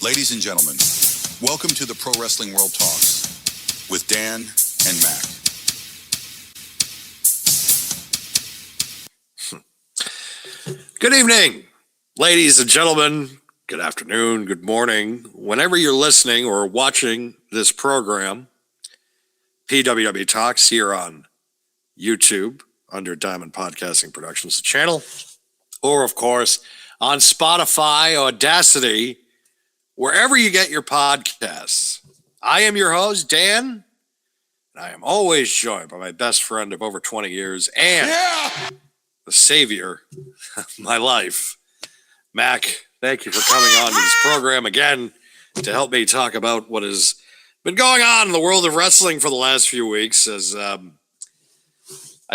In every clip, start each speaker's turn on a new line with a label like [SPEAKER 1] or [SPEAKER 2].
[SPEAKER 1] Ladies and gentlemen, welcome to the Pro Wrestling World Talks with Dan and Mac.
[SPEAKER 2] Good evening, ladies and gentlemen. Good afternoon, good morning. Whenever you're listening or watching this program, PWW Talks here on YouTube under Diamond Podcasting Productions channel, or of course on Spotify, Audacity, wherever you get your podcasts. I am your host, Dan, and I am always joined by my best friend of over 20 years and the savior of my life, Mac. Thank you for coming on to this program again to help me talk about what has been going on in the world of wrestling for the last few weeks, as I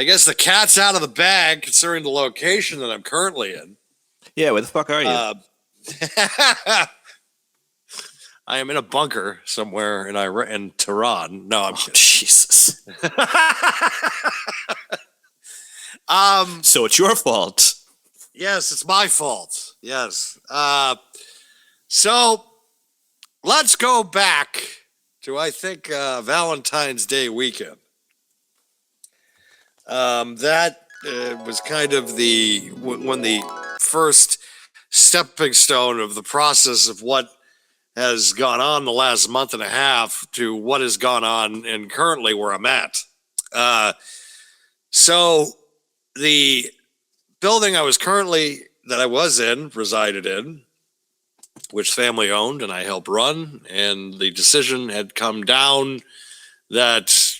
[SPEAKER 2] guess the cat's out of the bag considering the location that I'm currently in.
[SPEAKER 3] Yeah, where the fuck are you?
[SPEAKER 2] I am in a bunker somewhere in Tehran. No, I'm kidding.
[SPEAKER 3] Jesus. So it's your fault.
[SPEAKER 2] Yes, it's my fault. Yes. So let's go back to, I think, Valentine's Day weekend. That was kind of when the first stepping stone of the process of what has gone on the last month and a half to what has gone on and currently where I'm at. So the building I resided in, which family owned and I helped run, and the decision had come down that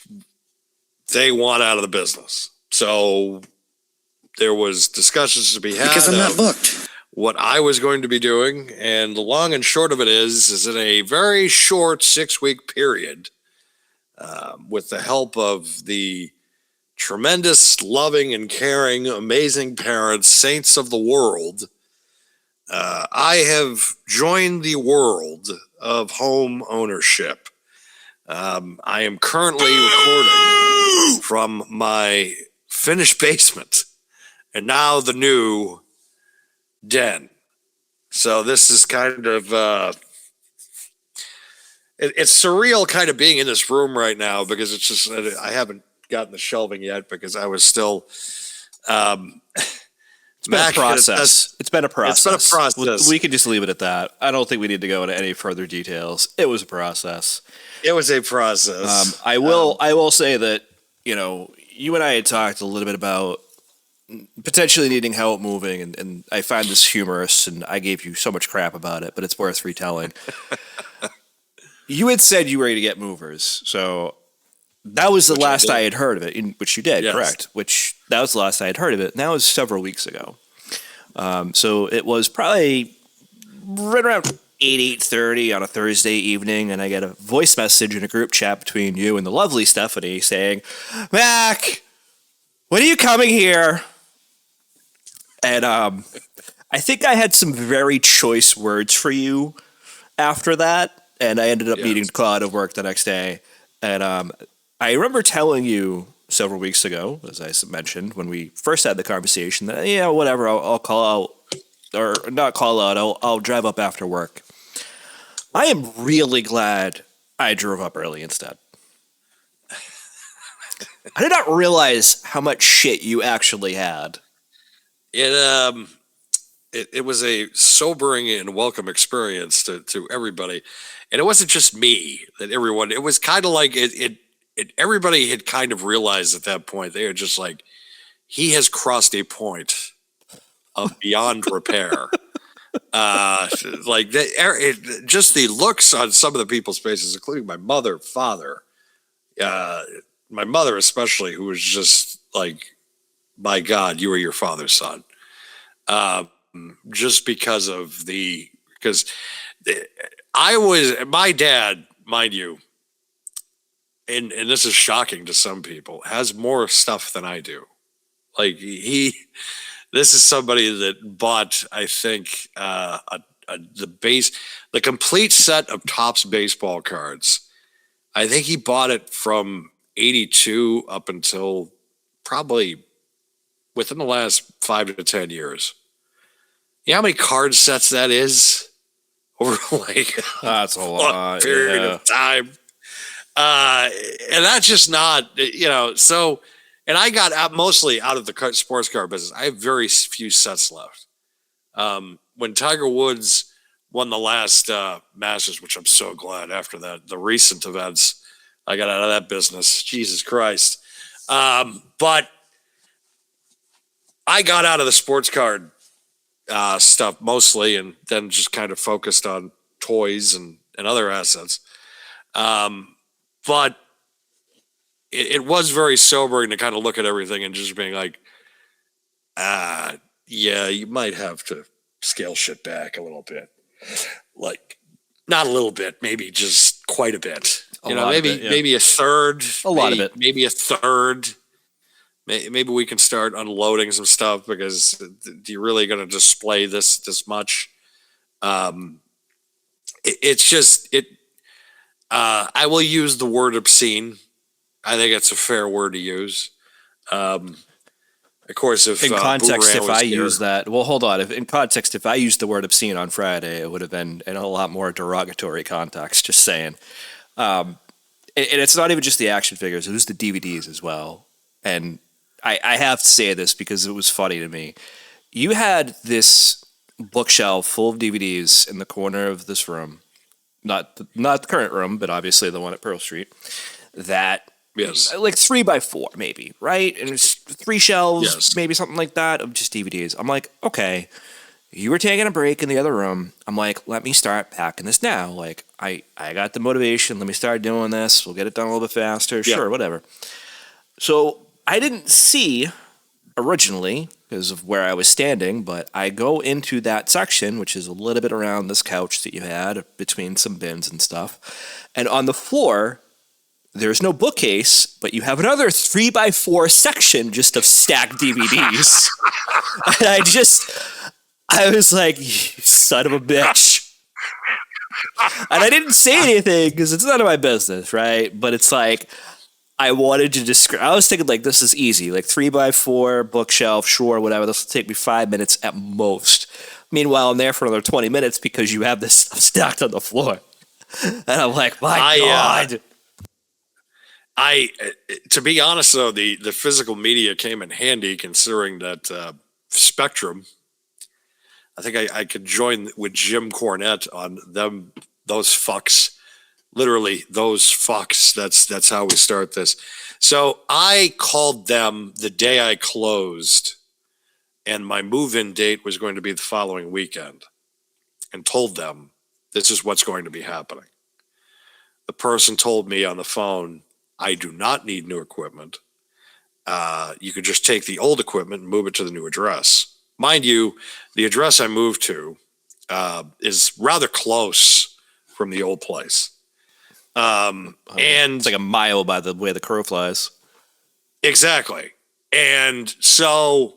[SPEAKER 2] they want out of the business. So there was discussions to be had
[SPEAKER 4] because I'm not booked.
[SPEAKER 2] What I was going to be doing, and the long and short of it is in a very short 6-week period, with the help of the tremendous, loving and caring, amazing parents, saints of the world, I have joined the world of home ownership. I am currently recording from my finished basement and now the new den. So this is kind of it's surreal kind of being in this room right now, because it's just, I haven't gotten the shelving yet because I was still
[SPEAKER 3] It's been a process. It's been a process. We can just leave it at that. I don't think we need to go into any further details. It was a process.
[SPEAKER 2] It was a process.
[SPEAKER 3] I will say that, you and I had talked a little bit about potentially needing help moving, and I find this humorous, and I gave you so much crap about it, but it's worth retelling. You had said you were ready to get movers, so that was the last I had heard of it, which you did, yes. Correct? That was the last I had heard of it, and that was several weeks ago. So it was probably right around 8:30 on a Thursday evening, and I get a voice message in a group chat between you and the lovely Stephanie saying, "Mac, when are you coming here?" And I think I had some very choice words for you after that, and I ended up needing to call out of work the next day. And I remember telling you several weeks ago, as I mentioned, when we first had the conversation, that, whatever, I'll call out, or not call out, I'll drive up after work. I am really glad I drove up early instead. I did not realize how much shit you actually had.
[SPEAKER 2] It was a sobering and welcome experience to everybody. And it wasn't just me, it was kind of like everybody had kind of realized at that point. They were just like, he has crossed a point of beyond repair. Just the looks on some of the people's faces, including my mother, father, my mother especially, who was just like, my God, you are your father's son. Just because my dad, mind you, and this is shocking to some people, has more stuff than I do. Like this is somebody that bought, I think, the complete set of Topps baseball cards. I think he bought it from 82 up until probably within the last 5 to 10 years. You know how many card sets that is? over like
[SPEAKER 3] That's a
[SPEAKER 2] long
[SPEAKER 3] lot.
[SPEAKER 2] period
[SPEAKER 3] Yeah.
[SPEAKER 2] of time. And that's just not, so, and I got out mostly out of the sports car business. I have very few sets left. When Tiger Woods won the last Masters, which I'm so glad after that, the recent events, I got out of that business. Jesus Christ. But I got out of the sports card stuff mostly, and then just kind of focused on toys and other assets. But it was very sobering to kind of look at everything and just being like, yeah, you might have to scale shit back a little bit. Like, not a little bit, maybe just quite a bit. Maybe a third.
[SPEAKER 3] A lot of it.
[SPEAKER 2] Maybe a third. Maybe we can start unloading some stuff, because you're really going to display this much. It's just it. I will use the word obscene. I think it's a fair word to use. Of course, if
[SPEAKER 3] in context,
[SPEAKER 2] Boomerang
[SPEAKER 3] if
[SPEAKER 2] was
[SPEAKER 3] I
[SPEAKER 2] here,
[SPEAKER 3] use that, well, hold on. If I used the word obscene on Friday, it would have been in a lot more derogatory context. Just saying. And it's not even just the action figures; it was the DVDs as well. And I have to say this because it was funny to me. You had this bookshelf full of DVDs in the corner of this room, not the current room, but obviously the one at Pearl Street. That.
[SPEAKER 2] Yes.
[SPEAKER 3] Like 3x4 maybe, right? And it's 3 shelves,
[SPEAKER 2] Yes.
[SPEAKER 3] maybe something like that, of just DVDs. I'm like, okay, you were taking a break in the other room. I'm like, let me start packing this now. Like, I got the motivation. Let me start doing this. We'll get it done a little bit faster.
[SPEAKER 2] Yeah.
[SPEAKER 3] Sure, whatever. So I didn't see originally because of where I was standing, but I go into that section, which is a little bit around this couch that you had between some bins and stuff. And on the floor, there's no bookcase, but you have another 3x4 section just of stacked DVDs. And I was like, you son of a bitch. And I didn't say anything because it's none of my business, right? But it's like, I wanted to describe, I was thinking like, this is easy, like 3x4 bookshelf, sure, whatever. This will take me 5 minutes at most. Meanwhile, I'm there for another 20 minutes because you have this stuff stacked on the floor. And I'm like, my God.
[SPEAKER 2] To be honest though, the physical media came in handy, considering that Spectrum. I think I could join with Jim Cornette on them. Those fucks, literally those fucks. That's how we start this. So I called them the day I closed, and my move-in date was going to be the following weekend, and told them this is what's going to be happening. The person told me on the phone, I do not need new equipment. You could just take the old equipment and move it to the new address. Mind you, the address I moved to is rather close from the old place. And
[SPEAKER 3] It's like a mile by the way the crow flies.
[SPEAKER 2] Exactly. And so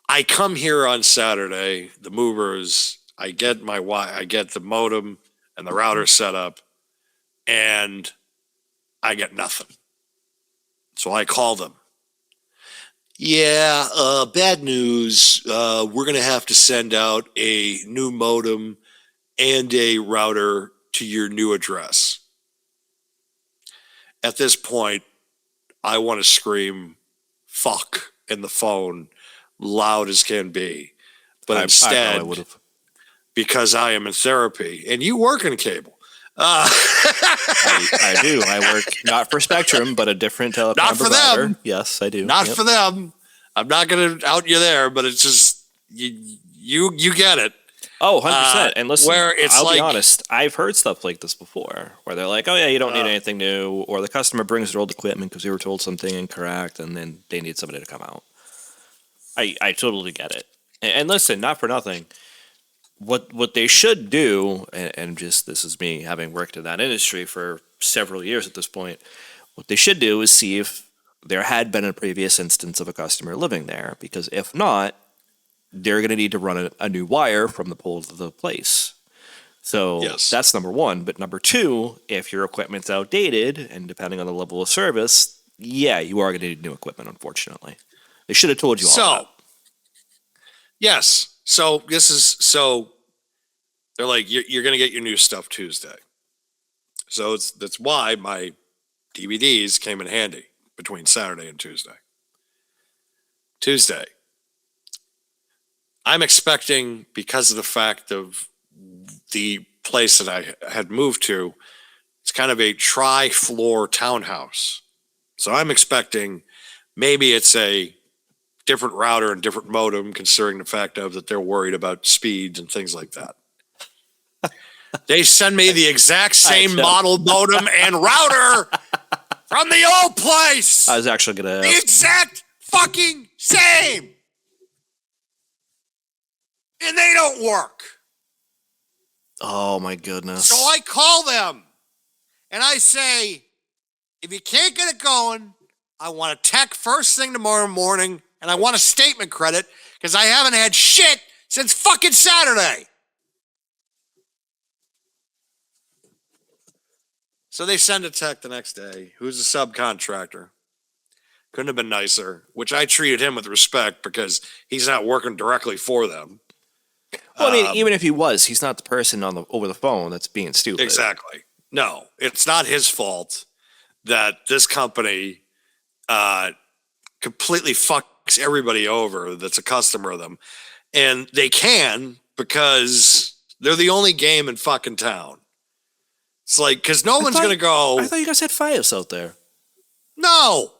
[SPEAKER 2] I come here on Saturday, the movers, I get the modem and the router set up, and I get nothing. So I call them. Yeah, bad news. We're going to have to send out a new modem and a router to your new address. At this point, I want to scream, fuck, in the phone, loud as can be. But instead, because I am in therapy, and you work in cable.
[SPEAKER 3] I do. I work not for Spectrum, but a different telecom
[SPEAKER 2] Not for
[SPEAKER 3] provider.
[SPEAKER 2] them.
[SPEAKER 3] Yes, I do.
[SPEAKER 2] Not for them. I'm not going to out you there, but it's just you get it.
[SPEAKER 3] Oh, 100%. And listen,
[SPEAKER 2] where it's
[SPEAKER 3] I'll
[SPEAKER 2] like,
[SPEAKER 3] be honest, I've heard stuff like this before, where they're like, oh yeah, you don't need anything new, or the customer brings their old equipment because they were told something incorrect, and then they need somebody to come out. I totally get it. And listen, not for nothing. What they should do, and just this is me having worked in that industry for several years at this point, what they should do is see if there had been a previous instance of a customer living there, because if not, they're going to need to run a new wire from the pole to the place. So
[SPEAKER 2] yes.
[SPEAKER 3] That's number one. But number two, if your equipment's outdated, and depending on the level of service, yeah, you are going to need new equipment, unfortunately. They should have told you all that.
[SPEAKER 2] Yes. So they're like, you're going to get your new stuff Tuesday. So that's why my DVDs came in handy between Saturday and Tuesday. I'm expecting, because of the fact of the place that I had moved to, it's kind of a tri-floor townhouse. So I'm expecting maybe it's a different router and different modem, considering the fact of that they're worried about speeds and things like that. They send me the exact same model modem and router from the old place.
[SPEAKER 3] I was actually going to
[SPEAKER 2] The exact fucking same. And they don't work.
[SPEAKER 3] Oh, my goodness.
[SPEAKER 2] So I call them and I say, if you can't get it going, I want a tech first thing tomorrow morning, and I want a statement credit because I haven't had shit since fucking Saturday. So they send a tech the next day, who's a subcontractor. Couldn't have been nicer, which I treated him with respect because he's not working directly for them.
[SPEAKER 3] Well, I mean, even if he was, he's not the person over the phone that's being stupid.
[SPEAKER 2] Exactly. No, it's not his fault that this company completely fucks everybody over that's a customer of them. And they can, because they're the only game in fucking town. It's like, because no one's going to go.
[SPEAKER 3] I thought you guys had Fios out there.
[SPEAKER 2] No.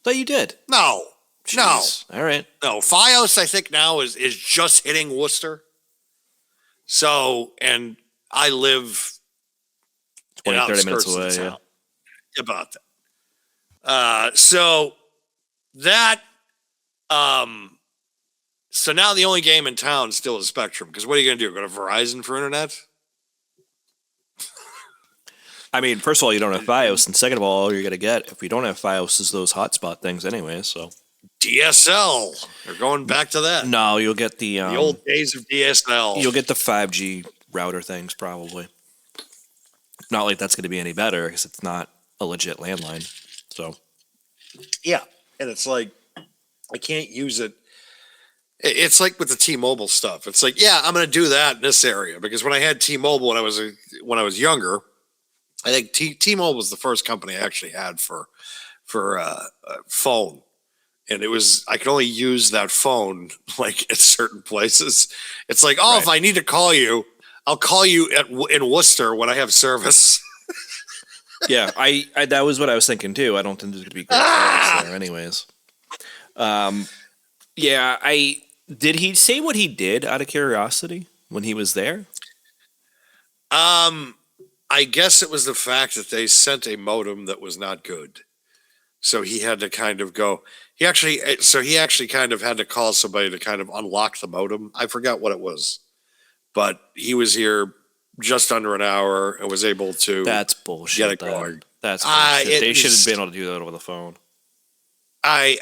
[SPEAKER 3] Thought you did.
[SPEAKER 2] No.
[SPEAKER 3] Jeez.
[SPEAKER 2] No.
[SPEAKER 3] All right.
[SPEAKER 2] No. Fios, I think now is just hitting Worcester. So, and I live
[SPEAKER 3] 20, 30 minutes
[SPEAKER 2] outskirts of
[SPEAKER 3] away.
[SPEAKER 2] the
[SPEAKER 3] Yeah.
[SPEAKER 2] town. About that. So now the only game in town still is Spectrum. Because what are you going to do? Go to Verizon for internet?
[SPEAKER 3] I mean, first of all, you don't have Fios, and second of all you're going to get, if we don't have Fios, is those hotspot things anyway. So
[SPEAKER 2] DSL. They're going back to that.
[SPEAKER 3] no, you'll get the
[SPEAKER 2] old days of DSL.
[SPEAKER 3] You'll get the 5G router things probably. Not like that's going to be any better because it's not a legit landline. So
[SPEAKER 2] yeah, and it's like I can't use it. It's like with the T-Mobile stuff. It's like, yeah, I'm going to do that in this area because when I had T-Mobile when I was younger, I think T-Mobile was the first company I actually had for phone, and it was I could only use that phone like at certain places. It's like, oh, right. If I need to call you, I'll call you in Worcester when I have service.
[SPEAKER 3] Yeah, I that was what I was thinking too. I don't think there's going to be great service there, anyways. Yeah, did he say what he did out of curiosity when he was there?
[SPEAKER 2] I guess it was the fact that they sent a modem that was not good, so he had to kind of go. He actually kind of had to call somebody to kind of unlock the modem. I forgot what it was, but he was here just under an hour and was able to.
[SPEAKER 3] That's bullshit.
[SPEAKER 2] Get it going.
[SPEAKER 3] That's bullshit. They should have been able to do that over the phone.
[SPEAKER 2] I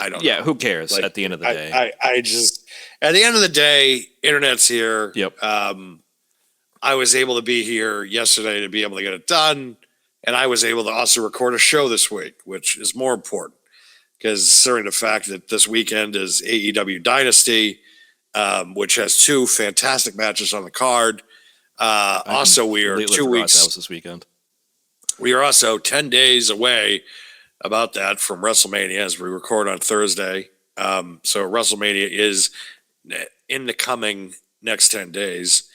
[SPEAKER 2] don't know.
[SPEAKER 3] Yeah, who cares at the end of the day?
[SPEAKER 2] I just, at the end of the day, internet's here.
[SPEAKER 3] Yep.
[SPEAKER 2] I was able to be here yesterday to be able to get it done. And I was able to also record a show this week, which is more important because considering the fact that this weekend is AEW Dynasty, which has 2 fantastic matches on the card. Also, we are 2 weeks.
[SPEAKER 3] That was this weekend.
[SPEAKER 2] We are also 10 days away about that from WrestleMania as we record on Thursday. So WrestleMania is in the coming next 10 days.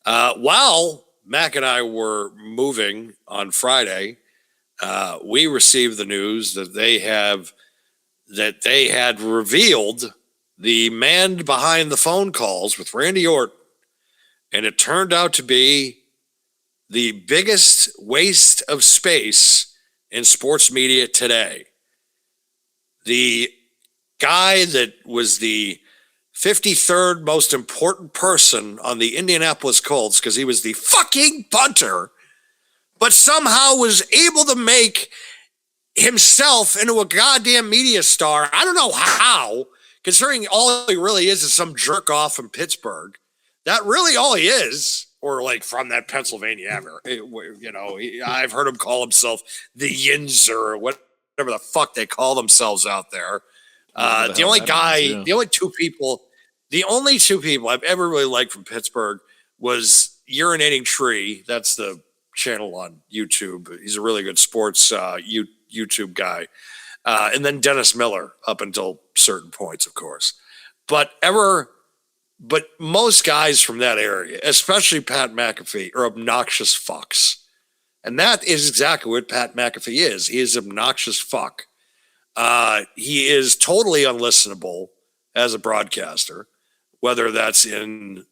[SPEAKER 2] While Mac and I were moving on Friday, we received the news that they had revealed the man behind the phone calls with Randy Orton. And it turned out to be the biggest waste of space in sports media today. The guy that was the 53rd most important person on the Indianapolis Colts because he was the fucking punter, but somehow was able to make himself into a goddamn media star. I don't know how, considering all he really is some jerk off from Pittsburgh. That really all he is. Or like from that Pennsylvania ever, I've heard him call himself the Yinzer or whatever the fuck they call themselves out there. The only two people I've ever really liked from Pittsburgh was Urinating Tree. That's the channel on YouTube. He's a really good sports YouTube guy. And then Dennis Miller up until certain points, of course. But most guys from that area, especially Pat McAfee, are obnoxious fucks. And that is exactly what Pat McAfee is. He is obnoxious fuck. He is totally unlistenable as a broadcaster, whether that's in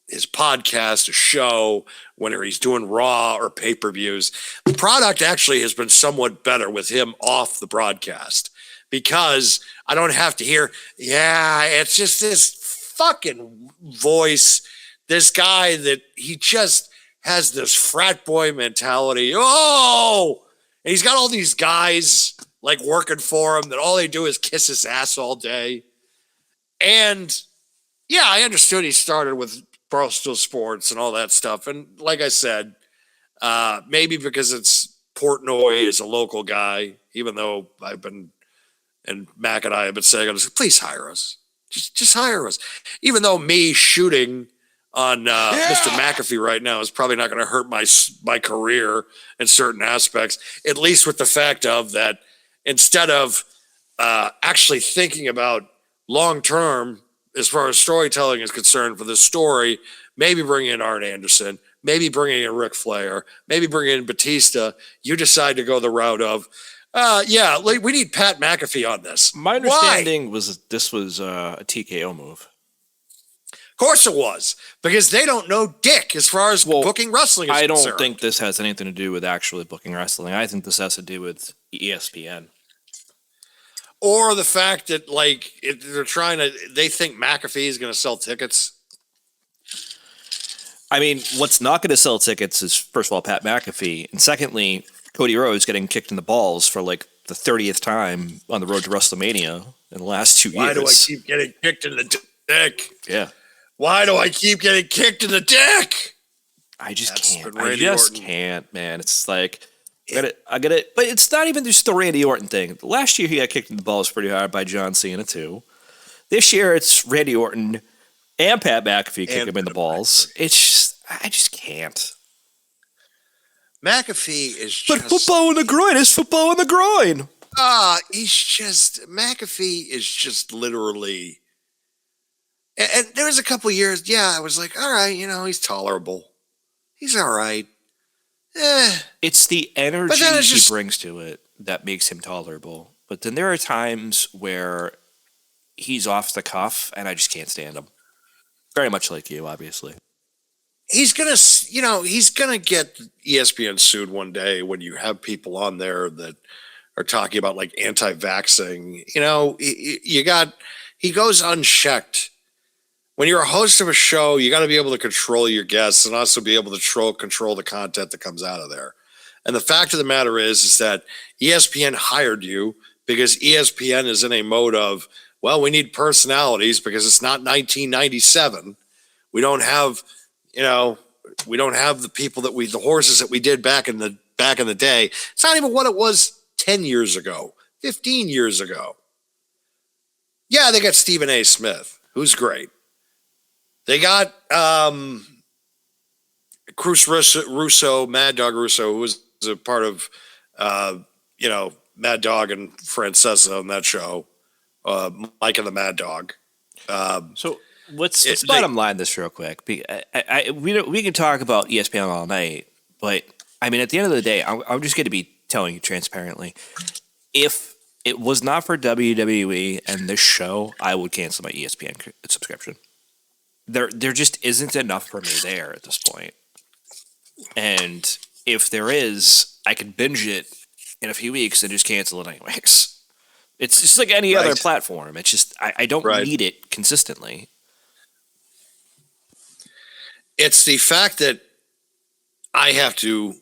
[SPEAKER 2] his podcast, a show, whenever he's doing Raw or pay-per-views. The product actually has been somewhat better with him off the broadcast because I don't have to hear, it's just this fucking voice, this guy that he just has this frat boy mentality. Oh, and he's got all these guys like working for him that all they do is kiss his ass all day. And yeah, I understood he started with Barstool Sports and all that stuff. And like I said, maybe because it's Portnoy is a local guy, even though and Mac and I have been saying, please hire us. Just hire us. Even though me shooting on Mr. McAfee right now is probably not going to hurt my career in certain aspects, at least with the fact of that instead of actually thinking about long-term as far as storytelling is concerned for this story, maybe bring in Arn Anderson, maybe bring in Ric Flair, maybe bring in Batista, you decide to go the route of, we need Pat McAfee on this.
[SPEAKER 3] My understanding was this was a TKO move.
[SPEAKER 2] Of course it was, because they don't know dick as far as booking wrestling is concerned.
[SPEAKER 3] I don't think this has anything to do with actually booking wrestling. I think this has to do with ESPN.
[SPEAKER 2] Or the fact that, they think McAfee is going to sell tickets.
[SPEAKER 3] I mean, what's not going to sell tickets is, first of all, Pat McAfee. And secondly, Cody Rhodes getting kicked in the balls for like the 30th time on the road to WrestleMania in the last 2 years.
[SPEAKER 2] Why do I keep getting kicked in the dick?
[SPEAKER 3] Yeah.
[SPEAKER 2] Why do I keep getting kicked in the dick?
[SPEAKER 3] I just can't, man. It's like, I get it. But it's not even just the Randy Orton thing. Last year, he got kicked in the balls pretty hard by John Cena, too. This year, it's Randy Orton and Pat McAfee kick him in the balls. I just can't.
[SPEAKER 2] McAfee is
[SPEAKER 3] But football in the groin is football in the groin.
[SPEAKER 2] McAfee is just literally... And there was a couple years, I was like, all right, he's tolerable. He's all right.
[SPEAKER 3] It's the energy he brings to it that makes him tolerable. But then there are times where he's off the cuff, and I just can't stand him. Very much like you, obviously.
[SPEAKER 2] He's gonna get ESPN sued one day when you have people on there that are talking about like anti-vaxxing. He goes unchecked. When you're a host of a show, you got to be able to control your guests and also be able to control the content that comes out of there. And the fact of the matter is that ESPN hired you because ESPN is in a mode of, we need personalities because it's not 1997. We don't have, the people the horses that we did back in the day. It's not even what it was 10 years ago, 15 years ago. Yeah, they got Stephen A. Smith, who's great. They got Cruz Russo, Mad Dog Russo, who was a part of, Mad Dog and Francesa on that show, Mike and the Mad Dog.
[SPEAKER 3] So let's bottom line this real quick. We can talk about ESPN all night, but I mean, at the end of the day, I'm just going to be telling you transparently, if it was not for WWE and this show, I would cancel my ESPN subscription. There just isn't enough for me there at this point. And if there is, I can binge it in a few weeks and just cancel it anyways. It's just like any other platform. It's just, I don't need it consistently.
[SPEAKER 2] It's the fact that I have to,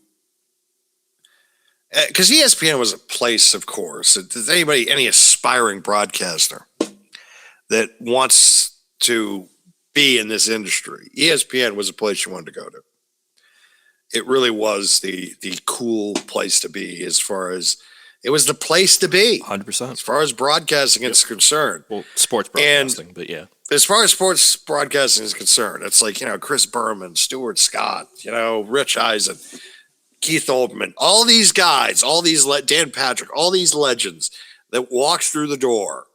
[SPEAKER 2] because ESPN was a place, of course, any aspiring broadcaster that wants to be in this industry, ESPN was a place you wanted to go to. It really was the cool place to be as far as It was the place to be
[SPEAKER 3] 100%.
[SPEAKER 2] as far as broadcasting is concerned.
[SPEAKER 3] Well, sports broadcasting, but yeah.
[SPEAKER 2] As far as sports broadcasting is concerned, it's like, Chris Berman, Stuart Scott, Rich Eisen, Keith Olbermann, all these guys, Dan Patrick, all these legends that walked through the door.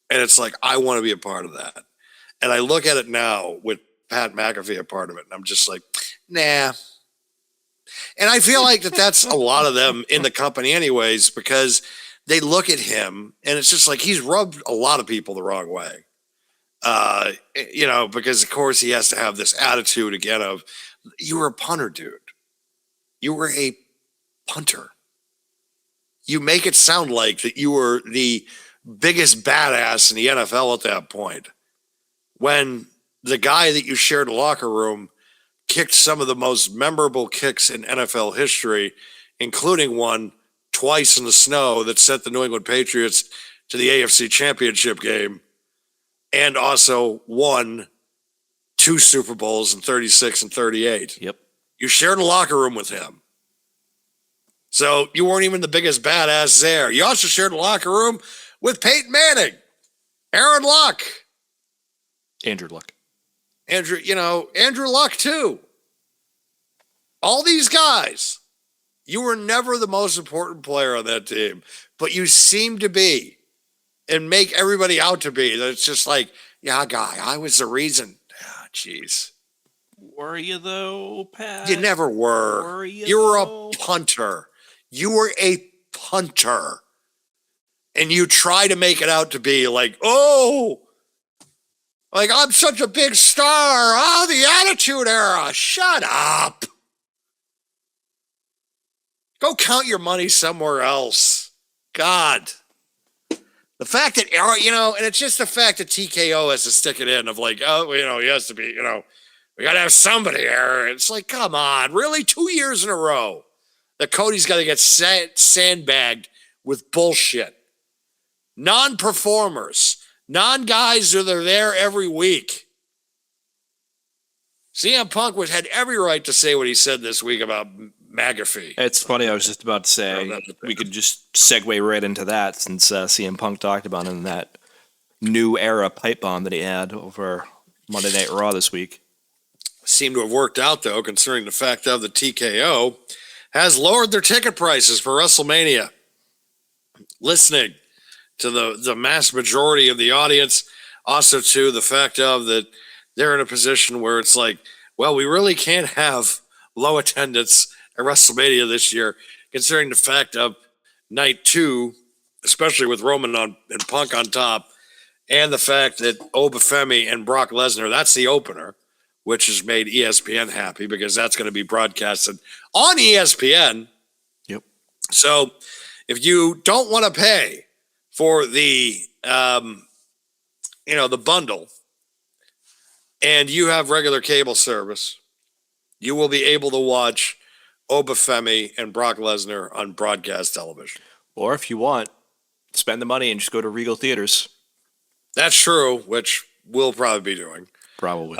[SPEAKER 2] And it's like, I want to be a part of that. And I look at it now with Pat McAfee a part of it, and I'm just like, nah. And I feel like that's a lot of them in the company anyways, because they look at him and it's just like he's rubbed a lot of people the wrong way. Because of course he has to have this attitude again of, you were a punter, dude. You were a punter. You make it sound like that you were the biggest badass in the NFL at that point, when the guy that you shared a locker room kicked some of the most memorable kicks in NFL history, including one twice in the snow that sent the New England Patriots to the AFC Championship game, and also won 2 Super Bowls in 36 and 38.
[SPEAKER 3] Yep.
[SPEAKER 2] You shared a locker room with him. So you weren't even the biggest badass there. You also shared a locker room with Peyton Manning, Aaron Luck,
[SPEAKER 3] Andrew Luck.
[SPEAKER 2] Andrew Luck too. All these guys. You were never the most important player on that team, but you seem to be, and make everybody out to be. That it's just like, yeah, guy, I was the reason. Jeez.
[SPEAKER 3] Were you though, Pat?
[SPEAKER 2] You never were.
[SPEAKER 3] Were
[SPEAKER 2] you were a punter. You were a punter. And you try to make it out to be like, like I'm such a big star. Oh, the Attitude Era. Shut up. Go count your money somewhere else. God. The fact that, and it's just the fact that TKO has to stick it in of like, he has to be, we got to have somebody here. It's like, come on, really? 2 years in a row that Cody's got to get sandbagged with bullshit. Non-performers, non-guys that are there every week. CM Punk had every right to say what he said this week about McAfee.
[SPEAKER 3] It's funny. I was just about to say we could just segue right into that, since CM Punk talked about it in that new era pipe bomb that he had over Monday Night Raw this week.
[SPEAKER 2] Seemed to have worked out, though, considering the fact that the TKO has lowered their ticket prices for WrestleMania. Listening to the mass majority of the audience, also to the fact of that they're in a position where it's like, well, we really can't have low attendance at WrestleMania this year, considering the fact of night 2, especially with Roman and Punk on top, and the fact that Obafemi and Brock Lesnar, that's the opener, which has made ESPN happy because that's going to be broadcasted on ESPN.
[SPEAKER 3] Yep.
[SPEAKER 2] So if you don't want to pay for the, the bundle, and you have regular cable service, you will be able to watch Obafemi and Brock Lesnar on broadcast television.
[SPEAKER 3] Or if you want, spend the money and just go to Regal Theaters.
[SPEAKER 2] That's true, which we'll probably be doing.
[SPEAKER 3] Probably.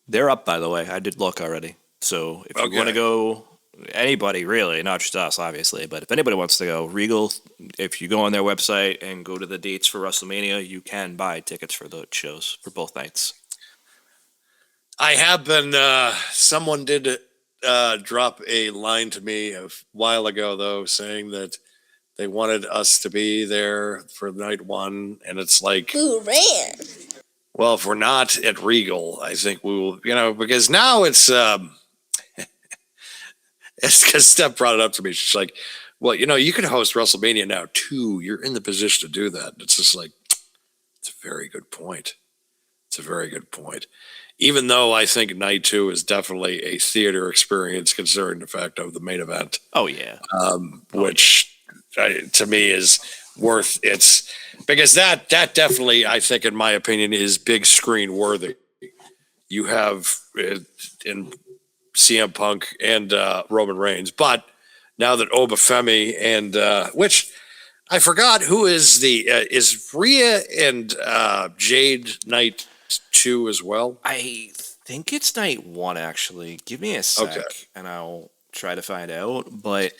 [SPEAKER 3] They're up, by the way. I did look already. So if you want to go, anybody really, not just us, obviously, but if anybody wants to go, Regal, if you go on their website and go to the dates for WrestleMania, you can buy tickets for the shows for both nights.
[SPEAKER 2] I have been, someone did drop a line to me a while ago, though, saying that they wanted us to be there for night 1. And it's like,
[SPEAKER 4] who ran?
[SPEAKER 2] Well, if we're not at Regal, I think we will, because now it's because Steph brought it up to me. She's like, well, you can host WrestleMania now too. You're in the position to do that. It's just like, it's a very good point. It's a very good point. Even though I think night 2 is definitely a theater experience, considering the fact of the main event.
[SPEAKER 3] Oh, yeah.
[SPEAKER 2] Which to me is worth it's because that definitely, I think, in my opinion, is big screen worthy. You have in CM Punk and Roman Reigns, but now that Obafemi and which I forgot who is is Rhea and Jade night 2 as well?
[SPEAKER 3] I think it's night 1, actually. Give me a sec, and I'll try to find out. But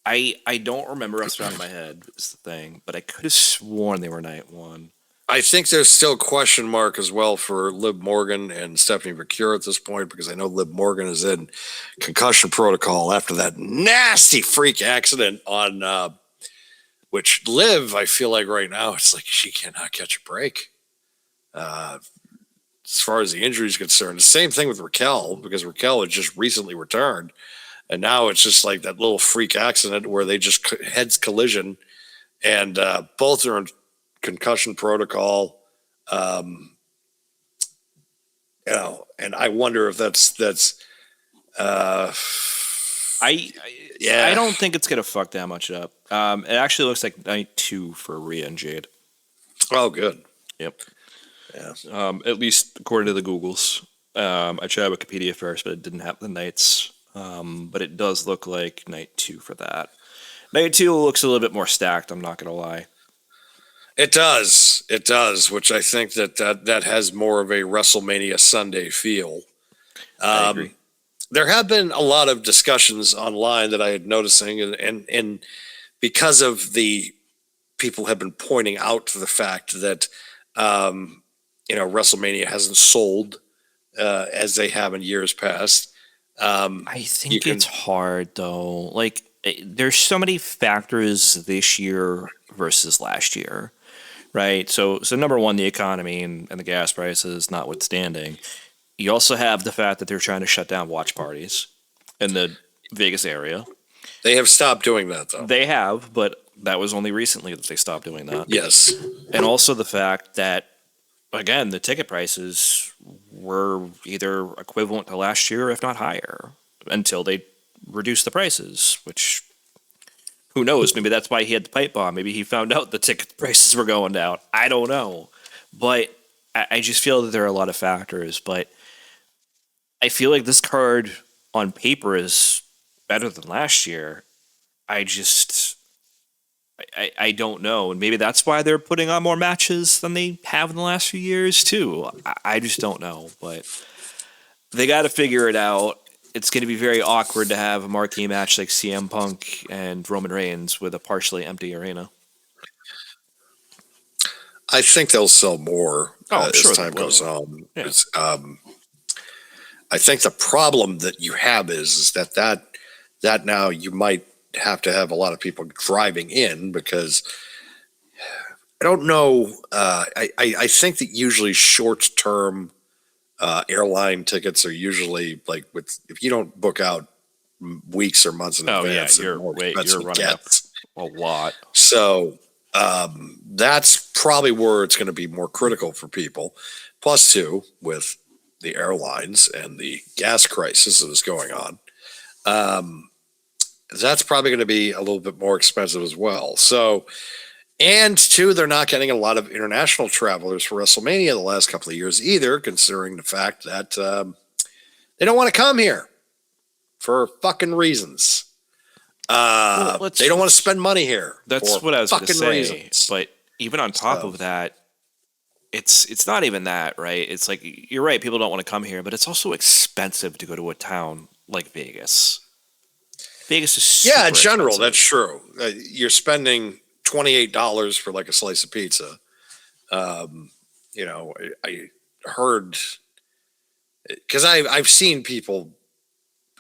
[SPEAKER 3] I don't remember off the top of my head is the thing, but I could have sworn they were night one.
[SPEAKER 2] I think there's still a question mark as well for Liv Morgan and Stephanie McCure at this point, because I know Liv Morgan is in concussion protocol after that nasty freak accident on which Liv, I feel like right now, it's like she cannot catch a break. As far as the injury is concerned, the same thing with Raquel, because Raquel had just recently returned. And now it's just like that little freak accident where they just heads collision, and both are in concussion protocol. And I wonder if that's
[SPEAKER 3] I don't think it's gonna fuck that much up. It actually looks like night 2 for Rhea and Jade.
[SPEAKER 2] Oh, good.
[SPEAKER 3] Yep.
[SPEAKER 2] Yeah.
[SPEAKER 3] At least according to the Googles. I tried Wikipedia first, but it didn't have the nights. But it does look like night 2 for that. Night 2 looks a little bit more stacked, I'm not gonna lie.
[SPEAKER 2] It does, which I think that has more of a WrestleMania Sunday feel.
[SPEAKER 3] I agree.
[SPEAKER 2] There have been a lot of discussions online that I had noticing, and because of the people have been pointing out to the fact that WrestleMania hasn't sold as they have in years past.
[SPEAKER 3] I think it's hard though. Like, there's so many factors this year versus last year, right? So number one, the economy and the gas prices notwithstanding. You also have the fact that they're trying to shut down watch parties in the Vegas area.
[SPEAKER 2] They have stopped doing that, though.
[SPEAKER 3] They have, but that was only recently that they stopped doing that.
[SPEAKER 2] Yes.
[SPEAKER 3] And also the fact that, again, the ticket prices were either equivalent to last year, if not higher, until they reduced the prices, which, who knows? Maybe that's why he had the pipe bomb. Maybe he found out the ticket prices were going down. I don't know. But I just feel that there are a lot of factors. But I feel like this card on paper is better than last year. I don't know. And maybe that's why they're putting on more matches than they have in the last few years, too. I just don't know. But they got to figure it out. It's going to be very awkward to have a marquee match like CM Punk and Roman Reigns with a partially empty arena.
[SPEAKER 2] I think they'll sell more
[SPEAKER 3] as
[SPEAKER 2] time goes on.
[SPEAKER 3] Yeah.
[SPEAKER 2] I think the problem that you have is that now you might have to have a lot of people driving in, because I don't know. I think that usually short-term airline tickets are usually like if you don't book out weeks or months in advance,
[SPEAKER 3] you're running up a lot.
[SPEAKER 2] So that's probably where it's going to be more critical for people. Plus, too, with the airlines and the gas crisis that is going on, that's probably going to be a little bit more expensive as well. So, and two, they're not getting a lot of international travelers for WrestleMania the last couple of years either, considering the fact that they don't want to come here for fucking reasons. They don't want to spend money here.
[SPEAKER 3] That's what I was going to say.
[SPEAKER 2] Reasons.
[SPEAKER 3] But even on top of that, it's not even that, right? It's like, you're right, people don't want to come here, but it's also expensive to go to a town like Vegas. Vegas is super
[SPEAKER 2] in general,
[SPEAKER 3] expensive.
[SPEAKER 2] that's true. You're spending $28 for like a slice of pizza. I heard, because I've seen people,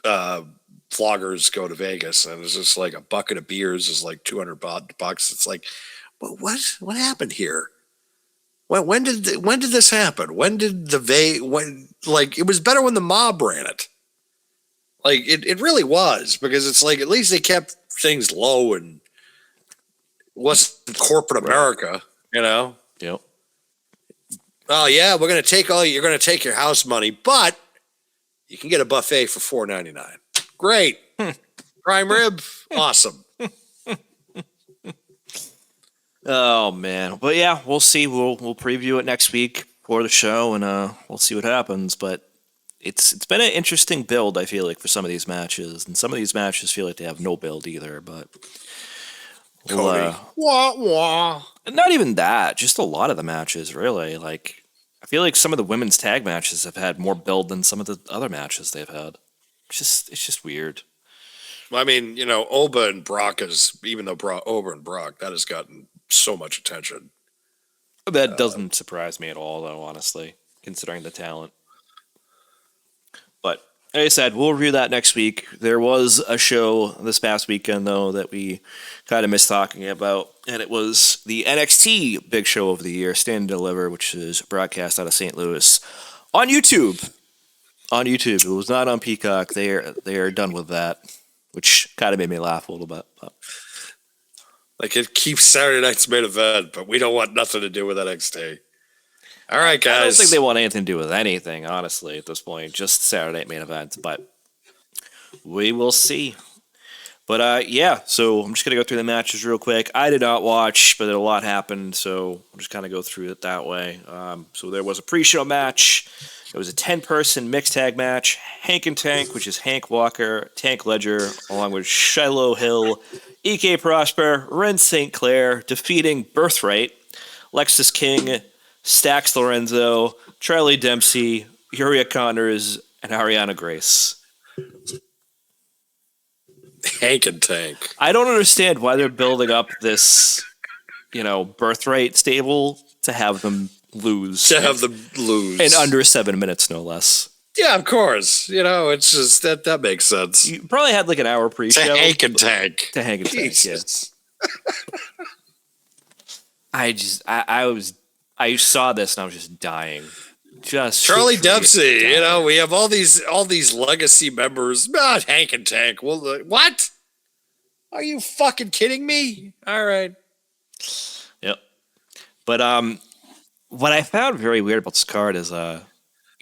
[SPEAKER 2] vloggers go to Vegas, and it's just like a bucket of beers is like $200. It's like, well, what happened here? When did this happen? When did it was better when the mob ran it. Like it really was, because it's like at least they kept things low and wasn't corporate America,
[SPEAKER 3] Yep.
[SPEAKER 2] Oh yeah, you're gonna take your house money, but you can get a buffet for $4.99. Great. Prime rib, awesome.
[SPEAKER 3] Oh man, but yeah, we'll see. We'll preview it next week for the show, and we'll see what happens. But it's been an interesting build, I feel like, for some of these matches, and some of these matches feel like they have no build either. But
[SPEAKER 2] Cody, wah.
[SPEAKER 3] Not even that, just a lot of the matches, really. Like, I feel like some of the women's tag matches have had more build than some of the other matches they've had. It's just weird.
[SPEAKER 2] I mean, Oba and Brock even though Oba and Brock, that has gotten so much attention.
[SPEAKER 3] That doesn't surprise me at all, though, honestly, considering the talent. But like I said, we'll review that next week. There was a show this past weekend, though, that we kind of missed talking about, and it was the NXT Big Show of the Year, Stand and Deliver, which is broadcast out of St. Louis on YouTube. On YouTube. It was not on Peacock. They are done with that, which kind of made me laugh a little bit. But.
[SPEAKER 2] Like, it keeps Saturday night's main event, but we don't want nothing to do with NXT. All right, guys.
[SPEAKER 3] I don't think they want anything to do with anything, honestly, at this point. Just Saturday night main event, but we will see. But, yeah, so I'm just going to go through the matches real quick. I did not watch, but a lot happened, so I'll just kind of go through it that way. So there was a pre-show match. It was a 10-person mixed tag match. Hank and Tank, which is Hank Walker, Tank Ledger, along with Shiloh Hill, E.K. Prosper, Ren St. Clair, defeating Birthright, Lexus King, Stax Lorenzo, Charlie Dempsey, Uriah Connors, and Ariana Grace.
[SPEAKER 2] Hank and Tank.
[SPEAKER 3] I don't understand why they're building up this, Birthright stable to have them lose. In under 7 minutes, no less.
[SPEAKER 2] Yeah, of course. It's just that makes sense.
[SPEAKER 3] You probably had like an hour pre-show.
[SPEAKER 2] To Hank and Tank.
[SPEAKER 3] To Hank and Tank, yes. I saw this and I was just dying. Just
[SPEAKER 2] Charlie Dempsey, we have all these legacy members. Not Hank and Tank. Well, what? Are you fucking kidding me? All right.
[SPEAKER 3] Yep. But what I found very weird about this card is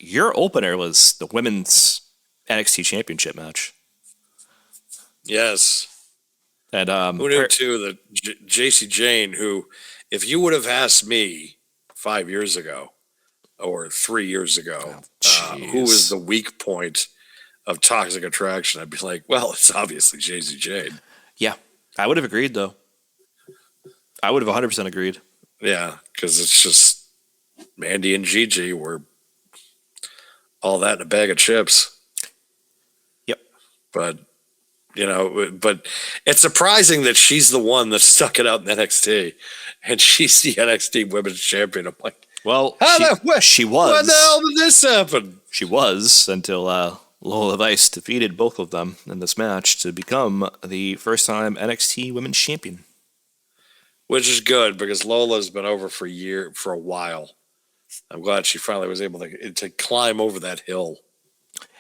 [SPEAKER 3] your opener was the women's NXT Championship match.
[SPEAKER 2] Yes.
[SPEAKER 3] And
[SPEAKER 2] who knew too that JC Jane, who, if you would have asked me 5 years ago or 3 years ago, who was the weak point of Toxic Attraction, I'd be like, well, it's obviously JC Jane.
[SPEAKER 3] Yeah, I would have agreed though. I would have 100% agreed.
[SPEAKER 2] Yeah, because it's just Mandy and Gigi were all that in a bag of chips.
[SPEAKER 3] Yep.
[SPEAKER 2] But it's surprising that she's the one that stuck it out in NXT, and she's the NXT Women's Champion. I'm like,
[SPEAKER 3] well, she was.
[SPEAKER 2] When the hell did this happen?
[SPEAKER 3] She was until Lola Vice defeated both of them in this match to become the first-time NXT Women's Champion.
[SPEAKER 2] Which is good because Lola's been over for a while. I'm glad she finally was able to climb over that hill.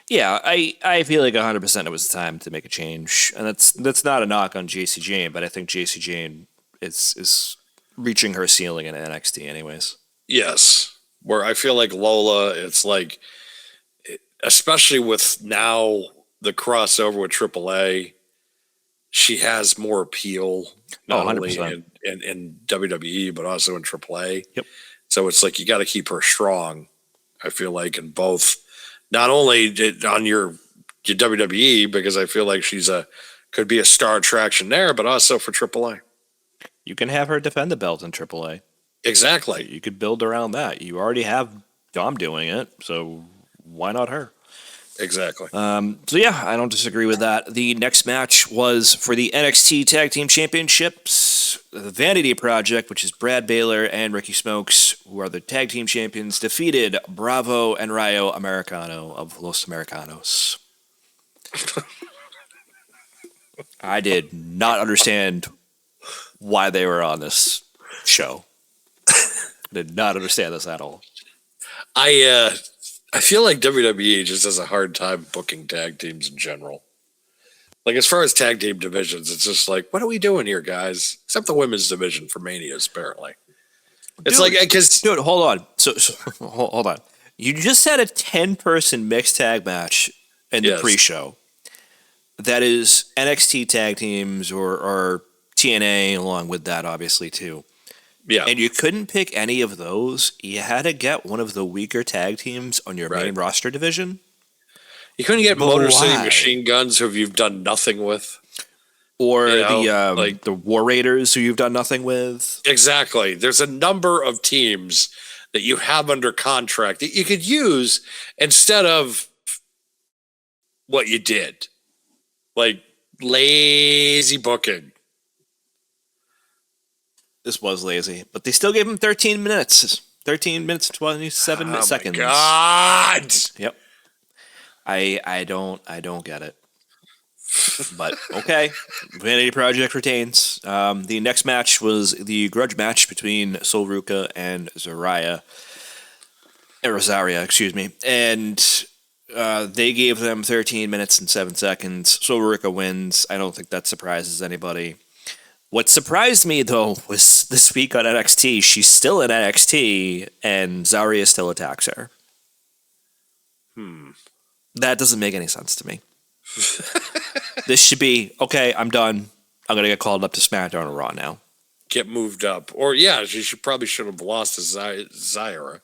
[SPEAKER 3] Yeah, I feel like 100% it was time to make a change. And that's not a knock on JC Jane, but I think JC Jane is reaching her ceiling in NXT anyways.
[SPEAKER 2] Yes. Where I feel like Lola, it's like, especially with now the crossover with AAA, she has more appeal, not only in WWE, but also in AAA.
[SPEAKER 3] Yep.
[SPEAKER 2] So it's like you got to keep her strong, I feel like, in both. Not only on your WWE, because I feel like could be a star attraction there, but also for AAA.
[SPEAKER 3] You can have her defend the belt in AAA.
[SPEAKER 2] Exactly.
[SPEAKER 3] You could build around that. You already have Dom doing it, so why not her?
[SPEAKER 2] Exactly.
[SPEAKER 3] So yeah, I don't disagree with that. The next match was for the NXT Tag Team Championships. The Vanity Project, which is Brad Baylor and Ricky Smokes, who are the tag team champions, defeated Bravo and Rayo Americano of Los Americanos. I did not understand why they were on this show. Did not understand this at all.
[SPEAKER 2] I feel like WWE just has a hard time booking tag teams in general. Like, as far as tag team divisions, it's just like, what are we doing here, guys? Except the women's division for Manias, apparently. It's
[SPEAKER 3] dude,
[SPEAKER 2] like, because...
[SPEAKER 3] Dude, hold on. So hold on. You just had a 10-person mixed tag match in the pre-show. That is NXT tag teams or TNA along with that, obviously, too.
[SPEAKER 2] Yeah.
[SPEAKER 3] And you couldn't pick any of those. You had to get one of the weaker tag teams on your main roster division.
[SPEAKER 2] You couldn't get Motor City Machine Guns, who you've done nothing with.
[SPEAKER 3] Or the War Raiders, who you've done nothing with.
[SPEAKER 2] Exactly. There's a number of teams that you have under contract that you could use instead of what you did. Like, Lazy booking.
[SPEAKER 3] This was lazy, but they still gave him 13 minutes. 13 minutes, 27 seconds.
[SPEAKER 2] My God.
[SPEAKER 3] Yep. I don't get it. But okay, Vanity Project retains. The next match was the grudge match between Sol Ruca and Rosaria, excuse me. And they gave them 13 minutes and 7 seconds. Sol Ruca wins. I don't think that surprises anybody. What surprised me, though, was this week on NXT, she's still in NXT, and Zarya still attacks her. That doesn't make any sense to me. This should be, okay, I'm done. I'm going to get called up to Smackdown or Raw now.
[SPEAKER 2] Get moved up. Or, yeah, she probably should have lost to Zyra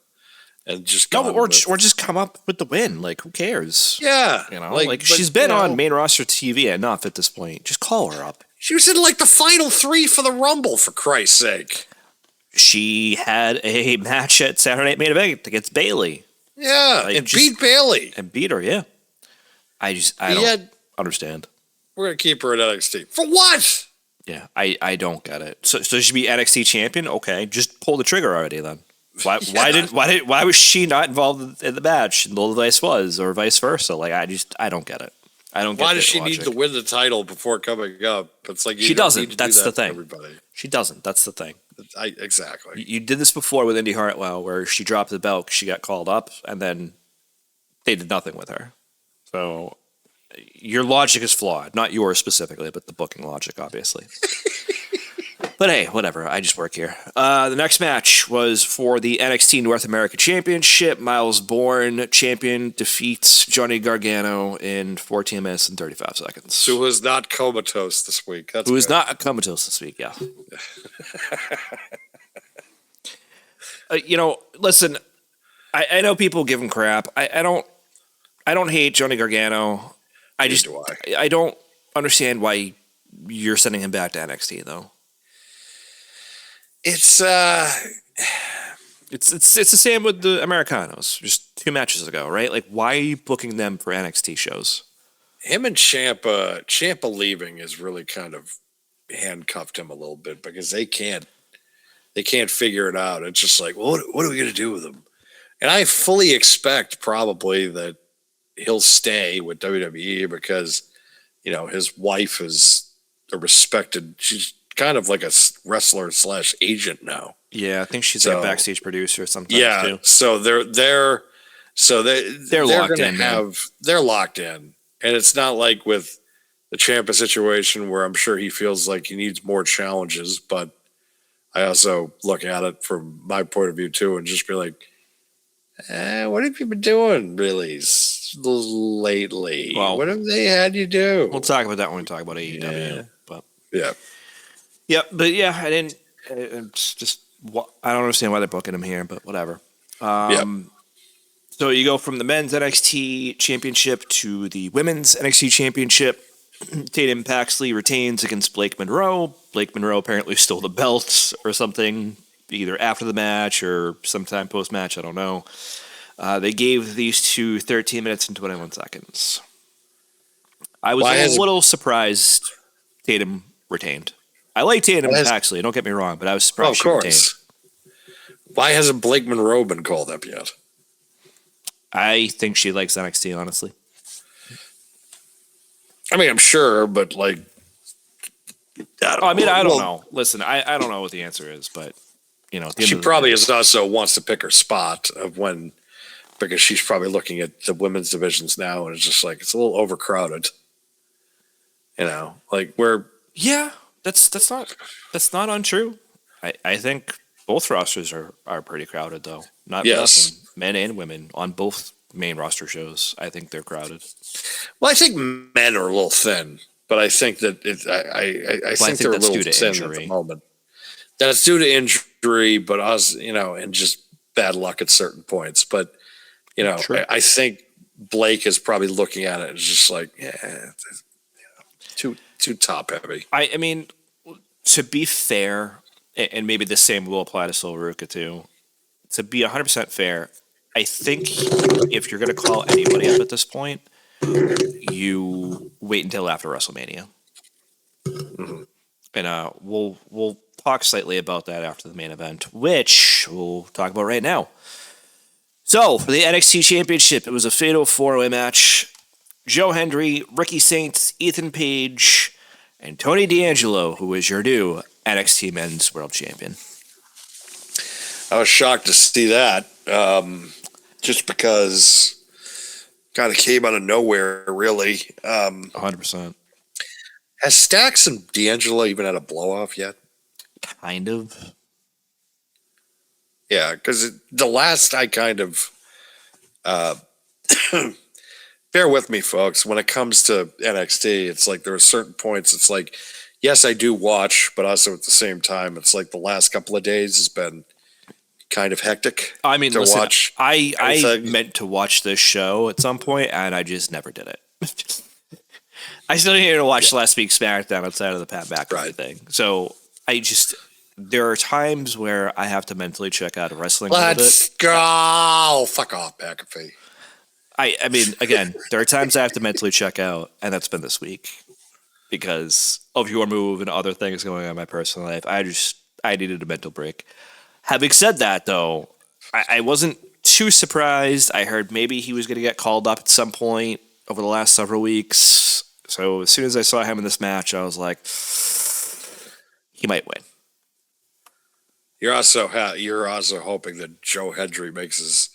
[SPEAKER 2] and just
[SPEAKER 3] No, or just come up with the win. Like, who cares?
[SPEAKER 2] Yeah.
[SPEAKER 3] You know, like she's been on main roster TV enough at this point. Just call her up.
[SPEAKER 2] She was in like the final 3 for the Rumble, for Christ's sake.
[SPEAKER 3] She had a match at Saturday Night Main Event against Bayley.
[SPEAKER 2] Yeah,
[SPEAKER 3] Like,
[SPEAKER 2] and beat Bayley.
[SPEAKER 3] And beat her, yeah. I don't understand.
[SPEAKER 2] We're going to keep her at NXT. For what?
[SPEAKER 3] Yeah, I don't get it. So she should be NXT champion? Okay, just pull the trigger already then. Why was she not involved in the match and the vice was, or vice versa? Like I don't get it. I don't get
[SPEAKER 2] Why does she
[SPEAKER 3] logic.
[SPEAKER 2] need to win the title before coming up? It's like
[SPEAKER 3] She doesn't. That's the thing.
[SPEAKER 2] Everybody.
[SPEAKER 3] She doesn't. That's the thing.
[SPEAKER 2] Exactly.
[SPEAKER 3] You did this before with Indy Hartwell, where she dropped the belt, she got called up, and then they did nothing with her. So your logic is flawed. Not yours specifically, but the booking logic, obviously. But hey, whatever. I just work here. The next match was for the NXT North America Championship. Miles Bourne, champion, defeats Johnny Gargano in 14 minutes and 35 seconds.
[SPEAKER 2] Who was not comatose this week.
[SPEAKER 3] Who was not comatose this week, yeah. Listen, I know people give him crap. I don't hate Johnny Gargano. I don't understand why you're sending him back to NXT, though.
[SPEAKER 2] It's
[SPEAKER 3] the same with the Americanos, just 2 matches ago, right? Like, why are you booking them for NXT shows?
[SPEAKER 2] him and Ciampa leaving has really kind of handcuffed him a little bit because they can't figure it out. It's just like, well, what are we going to do with him? And I fully expect probably that he'll stay with WWE because, you know, his wife is a respected, she's kind of like a wrestler / agent now.
[SPEAKER 3] Yeah, I think she's like a backstage producer sometimes too.
[SPEAKER 2] So they're locked in. They're locked in. And it's not like with the Ciampa situation where I'm sure he feels like he needs more challenges, but I also look at it from my point of view too and just be like, what have you been doing really lately?
[SPEAKER 3] Well,
[SPEAKER 2] what have they had you do?
[SPEAKER 3] We'll talk about that when we talk about AEW.
[SPEAKER 2] Yeah.
[SPEAKER 3] But I didn't. It's just I don't understand why they're booking him here, but whatever. So you go from the men's NXT championship to the women's NXT championship. Tatum Paxley retains against Blake Monroe. Blake Monroe apparently stole the belt or something, either after the match or sometime post-match. I don't know. They gave these two 13 minutes and 21 seconds. I was a little surprised Tatum retained. I like Tatum and Paxley, don't get me wrong, but I was surprised she retained.
[SPEAKER 2] Why hasn't Blake Monroe been called up yet?
[SPEAKER 3] I think she likes NXT, honestly.
[SPEAKER 2] I mean, I'm sure, but like,
[SPEAKER 3] I don't know. Listen, I don't know what the answer is, but you know,
[SPEAKER 2] she probably is also wants to pick her spot of when, because she's probably looking at the women's divisions now, and it's just like it's a little overcrowded. You know, like
[SPEAKER 3] that's not untrue. I think both rosters are pretty crowded though. Not nothing. Men and women on both main roster shows. I think they're crowded.
[SPEAKER 2] Well, I think men are a little thin, but I think that I think they're a little thin at the moment. That's due to injury, but us, you know, and just bad luck at certain points. But you know, I think Blake is probably looking at it as just like, too top heavy.
[SPEAKER 3] I mean, to be fair, and maybe the same will apply to Sol Ruca too. To be 100% fair, I think if you're going to call anybody up at this point, you wait until after WrestleMania. And we'll talk slightly about that after the main event, which we'll talk about right now. So for the NXT Championship, it was a fatal 4-way match. Joe Hendry, Ricky Saints, Ethan Page, and Tony D'Angelo, who is your new NXT Men's World Champion.
[SPEAKER 2] I was shocked to see that, just because kind of came out of nowhere, really.
[SPEAKER 3] 100%.
[SPEAKER 2] Has Stax and D'Angelo even had a blow-off yet?
[SPEAKER 3] Kind of.
[SPEAKER 2] Yeah, because the last I kind of... bear with me, folks. When it comes to NXT, it's like there are certain points. It's like, yes, I do watch, but also at the same time, it's like the last couple of days has been kind of hectic.
[SPEAKER 3] I mean, listen,
[SPEAKER 2] watch.
[SPEAKER 3] I meant to watch this show at some point, and I just never did it. I still need to watch last week's Smackdown outside of the Pat McAfee thing. So there are times where I have to mentally check out of wrestling.
[SPEAKER 2] Let's go. Fuck off, McAfee.
[SPEAKER 3] I mean, again, there are times I have to mentally check out, and that's been this week because of your move and other things going on in my personal life. I needed a mental break. Having said that, though, I wasn't too surprised. I heard maybe he was going to get called up at some point over the last several weeks. So as soon as I saw him in this match, I was like, he might win.
[SPEAKER 2] You're also hoping that Joe Hendry makes his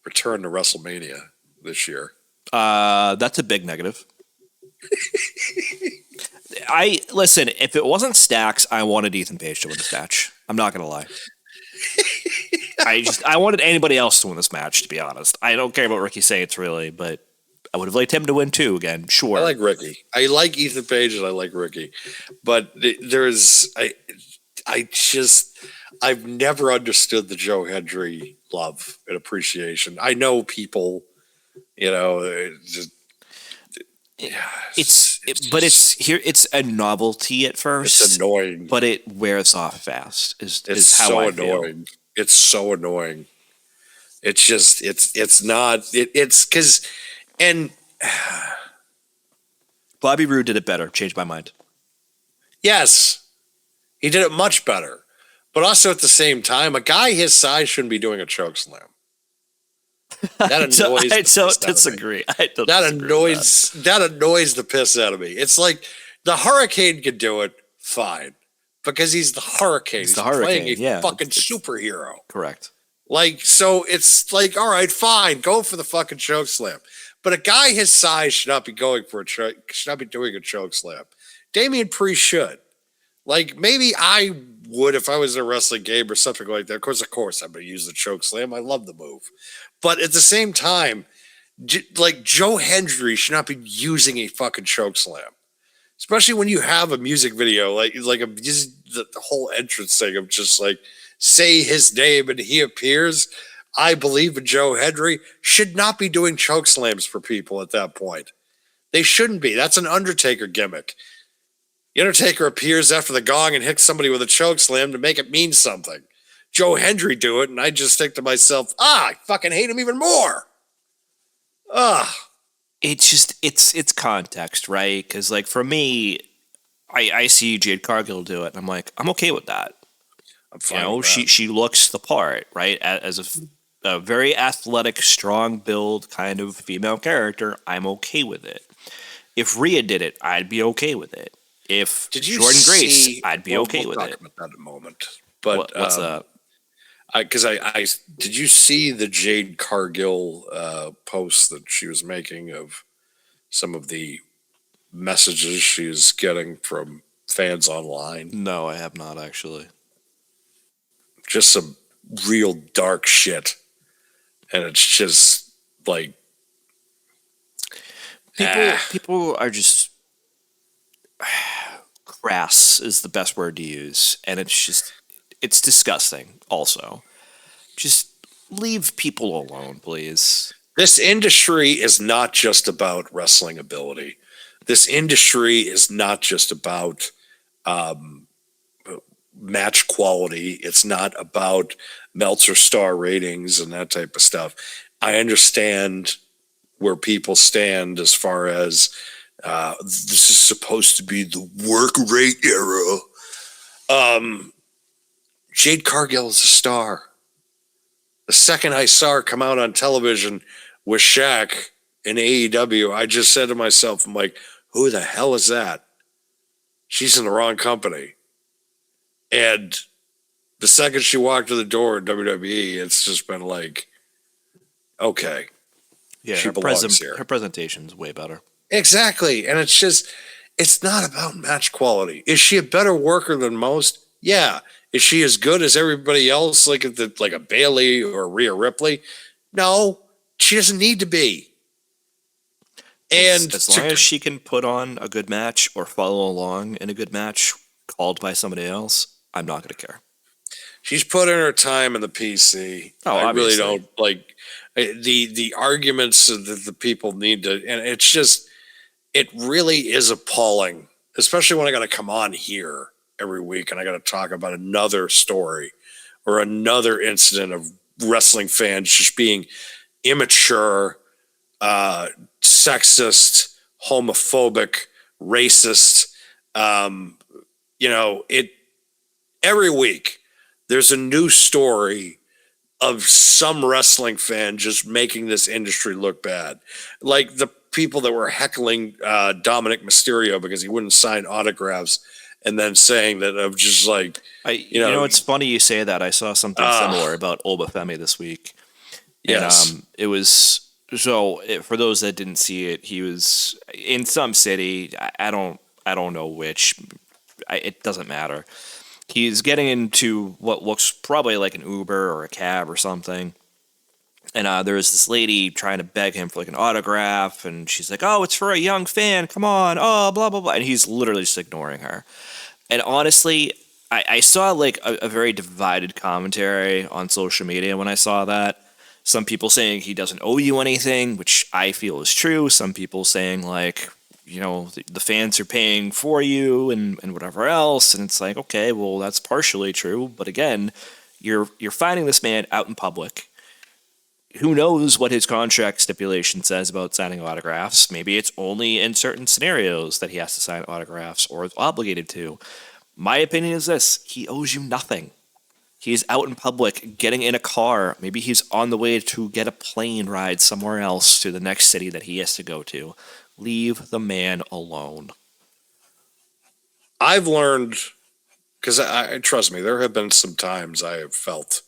[SPEAKER 2] return to WrestleMania this year.
[SPEAKER 3] That's a big negative. Listen, if it wasn't Stax, I wanted Ethan Page to win this match. I'm not gonna lie. I wanted anybody else to win this match, to be honest. I don't care about Ricky Saints really, but I would have liked him to win too. Again, sure.
[SPEAKER 2] I like Ricky. I like Ethan Page and I like Ricky, but I've never understood the Joe Hendry love and appreciation. I know people,
[SPEAKER 3] it's a novelty at first.
[SPEAKER 2] It's annoying,
[SPEAKER 3] but it wears off fast.
[SPEAKER 2] It's so annoying. It's so annoying. It's just it's not it's because and
[SPEAKER 3] Bobby Roode did it better. Changed my mind.
[SPEAKER 2] Yes, he did it much better. But also at the same time, a guy his size shouldn't be doing a choke slam. That annoys.
[SPEAKER 3] I don't disagree.
[SPEAKER 2] That annoys the piss out of me. It's like the Hurricane can do it fine because he's the Hurricane. He's playing a fucking superhero.
[SPEAKER 3] Correct.
[SPEAKER 2] Like, so it's like, all right, fine, go for the fucking choke slam. But a guy his size should not be doing a choke slam. Damian Priest should. Like, maybe I would if I was in a wrestling game or something like that. Of course, I'm going to use the choke slam. I love the move. But at the same time, like, Joe Hendry should not be using a fucking choke slam. Especially when you have a music video, the whole entrance thing of just like, say his name and he appears. I believe in Joe Hendry should not be doing choke slams for people at that point. They shouldn't be. That's an Undertaker gimmick. The Undertaker appears after the gong and hits somebody with a choke slam to make it mean something. Joe Hendry do it, and I just think to myself, I fucking hate him even more.
[SPEAKER 3] It's context, right? Because like for me, I see Jade Cargill do it, and I'm like, I'm okay with that.
[SPEAKER 2] I'm fine with that.
[SPEAKER 3] She looks the part, right? As a very athletic, strong build kind of female character, I'm okay with it. If Rhea did it, I'd be okay with it. If Jordan Grace, I'd be okay with it.
[SPEAKER 2] We'll talk about that in a moment. But
[SPEAKER 3] what's that?
[SPEAKER 2] Because did you see the Jade Cargill post that she was making of some of the messages she's getting from fans online?
[SPEAKER 3] No, I have not actually.
[SPEAKER 2] Just some real dark shit, and it's just like
[SPEAKER 3] people are just crass is the best word to use, and it's disgusting. Also, just leave people alone, please.
[SPEAKER 2] This industry is not just about wrestling ability. This industry is not just about match quality. It's not about Meltzer star ratings and that type of stuff. I understand where people stand as far as This is supposed to be the work rate era. Jade Cargill is a star. The second I saw her come out on television with Shaq in AEW, I just said to myself, I'm like, who the hell is that? She's in the wrong company. And the second she walked to the door in WWE, it's just been like, okay.
[SPEAKER 3] Yeah,
[SPEAKER 2] she
[SPEAKER 3] her,
[SPEAKER 2] belongs here.
[SPEAKER 3] her presentation's way better.
[SPEAKER 2] Exactly. And it's not about match quality. Is she a better worker than most? Yeah. Is she as good as everybody else, like a Bailey or Rhea Ripley? No, she doesn't need to be. And
[SPEAKER 3] as long as she can put on a good match or follow along in a good match called by somebody else, I'm not going to care.
[SPEAKER 2] She's put in her time in the PC.
[SPEAKER 3] Oh,
[SPEAKER 2] I
[SPEAKER 3] obviously.
[SPEAKER 2] really don't like the arguments that the people need to, and it's just, it really is appalling, especially when I got to come on here every week and I got to talk about another story or another incident of wrestling fans just being immature, sexist, homophobic, racist. Every week there's a new story of some wrestling fan just making this industry look bad. Like the people that were heckling Dominic Mysterio because he wouldn't sign autographs, and then saying that of just like,
[SPEAKER 3] it's funny you say that. I saw something similar about Obafemi this week.
[SPEAKER 2] Yes.
[SPEAKER 3] And it was, for those that didn't see it, he was in some city. I don't know which. It doesn't matter. He's getting into what looks probably like an Uber or a cab or something. And there's this lady trying to beg him for like an autograph. And she's like, oh, it's for a young fan. Come on. Oh, blah, blah, blah. And he's literally just ignoring her. And honestly, I saw like a very divided commentary on social media when I saw that. Some people saying he doesn't owe you anything, which I feel is true. Some people saying like, the fans are paying for you and whatever else. And it's like, okay, well, that's partially true. But again, you're finding this man out in public. Who knows what his contract stipulation says about signing autographs? Maybe it's only in certain scenarios that he has to sign autographs or is obligated to. My opinion is this: he owes you nothing. He's out in public getting in a car. Maybe he's on the way to get a plane ride somewhere else to the next city that he has to go to. Leave the man alone.
[SPEAKER 2] I've learned, because I trust me, there have been some times I have felt,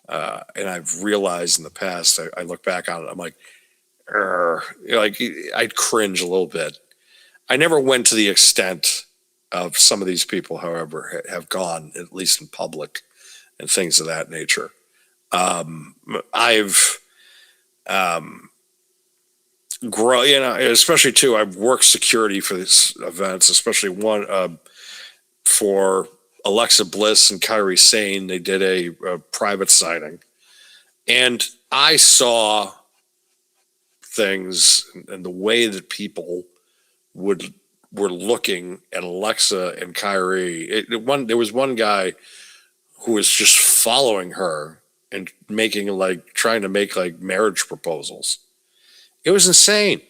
[SPEAKER 2] and I've realized in the past, I look back on it, I'm like, I'd cringe a little bit. I never went to the extent of some of these people, however, have gone, at least in public and things of that nature. I've grown, especially too, I've worked security for these events, especially one for Alexa Bliss and Kairi Sane. They did a private signing, and I saw things and the way that people were looking at Alexa and Kyrie. There was one guy who was just following her and trying to make marriage proposals. It was insane.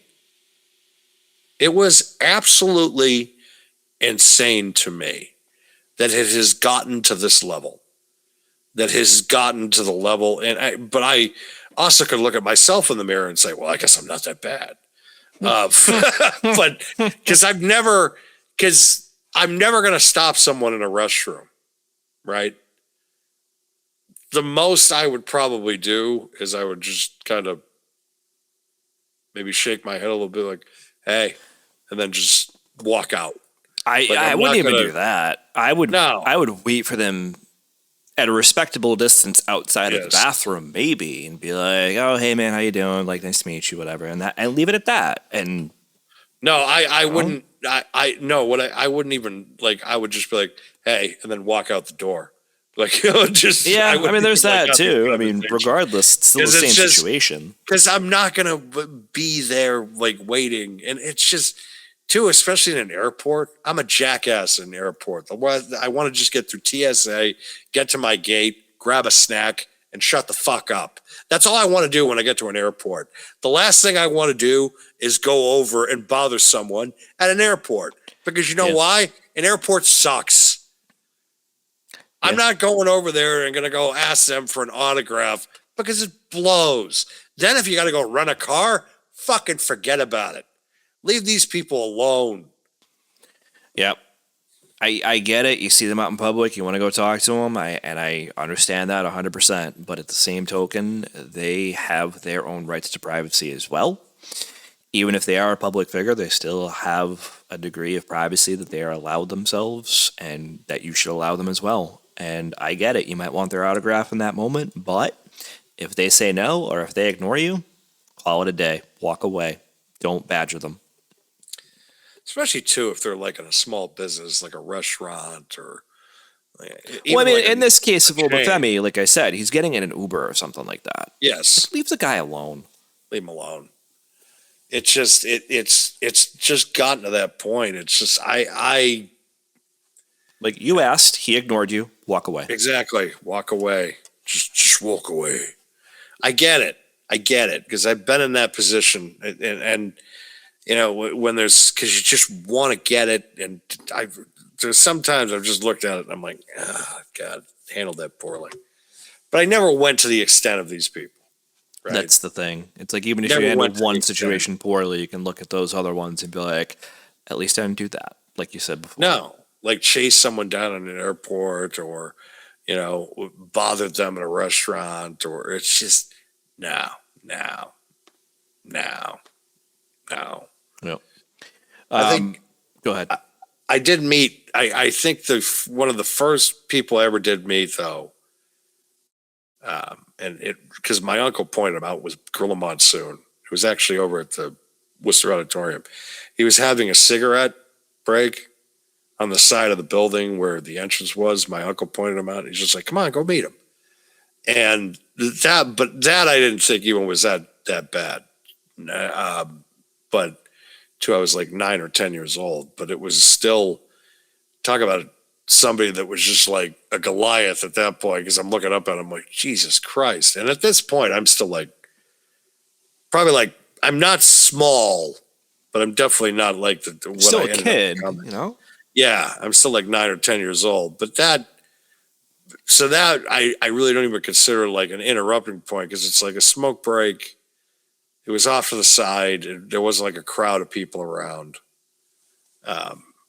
[SPEAKER 2] It was absolutely insane to me that it has gotten to this level. But I also could look at myself in the mirror and say, well, I guess I'm not that bad. But because I'm never going to stop someone in a restroom, right? The most I would probably do is I would just kind of maybe shake my head a little bit like, hey, and then just walk out.
[SPEAKER 3] I wouldn't even do that. I would wait for them at a respectable distance outside of the bathroom, maybe, and be like, "Oh, hey man, how you doing? Like, nice to meet you, whatever," and leave it at that. And
[SPEAKER 2] no, I wouldn't. I wouldn't even I would just be like, "Hey," and then walk out the door. Just
[SPEAKER 3] yeah. I mean, there's that too. I mean, regardless, it's still the same situation.
[SPEAKER 2] Because I'm not gonna be there waiting, and it's just. Too, especially in an airport, I'm a jackass in an airport. I want to just get through TSA, get to my gate, grab a snack, and shut the fuck up. That's all I want to do when I get to an airport. The last thing I want to do is go over and bother someone at an airport, because you know why? An airport sucks. I'm not going over there and going to go ask them for an autograph because it blows. Then if you got to go rent a car, fucking forget about it. Leave these people alone.
[SPEAKER 3] Yep. I get it. You see them out in public. You want to go talk to them. I understand that 100%. But at the same token, they have their own rights to privacy as well. Even if they are a public figure, they still have a degree of privacy that they are allowed themselves, and that you should allow them as well. And I get it. You might want their autograph in that moment, but if they say no, or if they ignore you, call it a day. Walk away. Don't badger them.
[SPEAKER 2] Especially, too, if they're like in a small business, like a restaurant or...
[SPEAKER 3] Well, I mean, like in this case of Obafemi, like I said, he's getting in an Uber or something like that.
[SPEAKER 2] Yes.
[SPEAKER 3] Just leave the guy alone.
[SPEAKER 2] Leave him alone. It's just, it's just gotten to that point. It's just, I...
[SPEAKER 3] Like, you asked, he ignored you, walk away.
[SPEAKER 2] Exactly. Walk away. Just walk away. I get it, because I've been in that position, and you know, when there's, because you just want to get it, and there's sometimes I've just looked at it and I'm like, oh, God, handled that poorly. But I never went to the extent of these people. Right?
[SPEAKER 3] That's the thing. It's like, even if you handled one situation poorly, you can look at those other ones and be like, at least I didn't do that, like you said before.
[SPEAKER 2] No, like chase someone down in an airport, or, you know, bothered them in a restaurant, or it's just, no.
[SPEAKER 3] Yep.
[SPEAKER 2] I think.
[SPEAKER 3] Go ahead.
[SPEAKER 2] I did meet. I think one of the first people I ever did meet, though, and because my uncle pointed him out, was Gorilla Monsoon. It was actually over at the Worcester Auditorium. He was having a cigarette break on the side of the building where the entrance was. My uncle pointed him out. He's just like, "Come on, go meet him." And that I didn't think even was that bad. But I was like 9 or 10 years old, but it was still, talk about somebody that was just like a Goliath at that point, because I'm looking up at him like, Jesus Christ. And at this point, I'm still like, probably like, I'm not small, but I'm definitely not like what
[SPEAKER 3] still
[SPEAKER 2] I
[SPEAKER 3] a kid, you know?
[SPEAKER 2] Yeah, I'm still like 9 or 10 years old. But that I really don't even consider like an interrupting point, because it's like a smoke break. It was off to the side. There wasn't like a crowd of people around.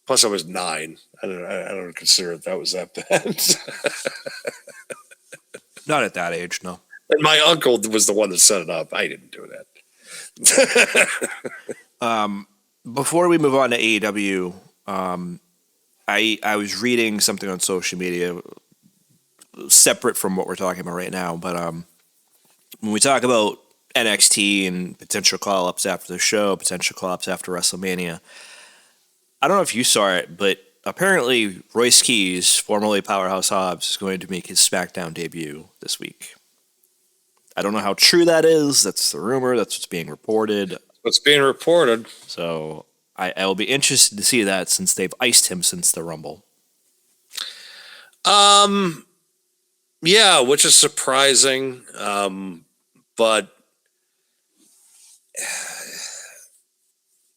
[SPEAKER 2] Plus, I was 9. I don't consider that was that bad.
[SPEAKER 3] Not at that age, no.
[SPEAKER 2] And my uncle was the one that set it up. I didn't do that.
[SPEAKER 3] Before we move on to AEW, I was reading something on social media separate from what we're talking about right now. But when we talk about NXT and potential call-ups after the show, potential call-ups after WrestleMania, I don't know if you saw it, but apparently Royce Keys, formerly Powerhouse Hobbs, is going to make his Smackdown debut this week. I don't know how true that is. That's the rumor. That's what's being reported.
[SPEAKER 2] What's being reported.
[SPEAKER 3] So I will be interested to see that, since they've iced him since the Rumble.
[SPEAKER 2] Yeah, which is surprising. But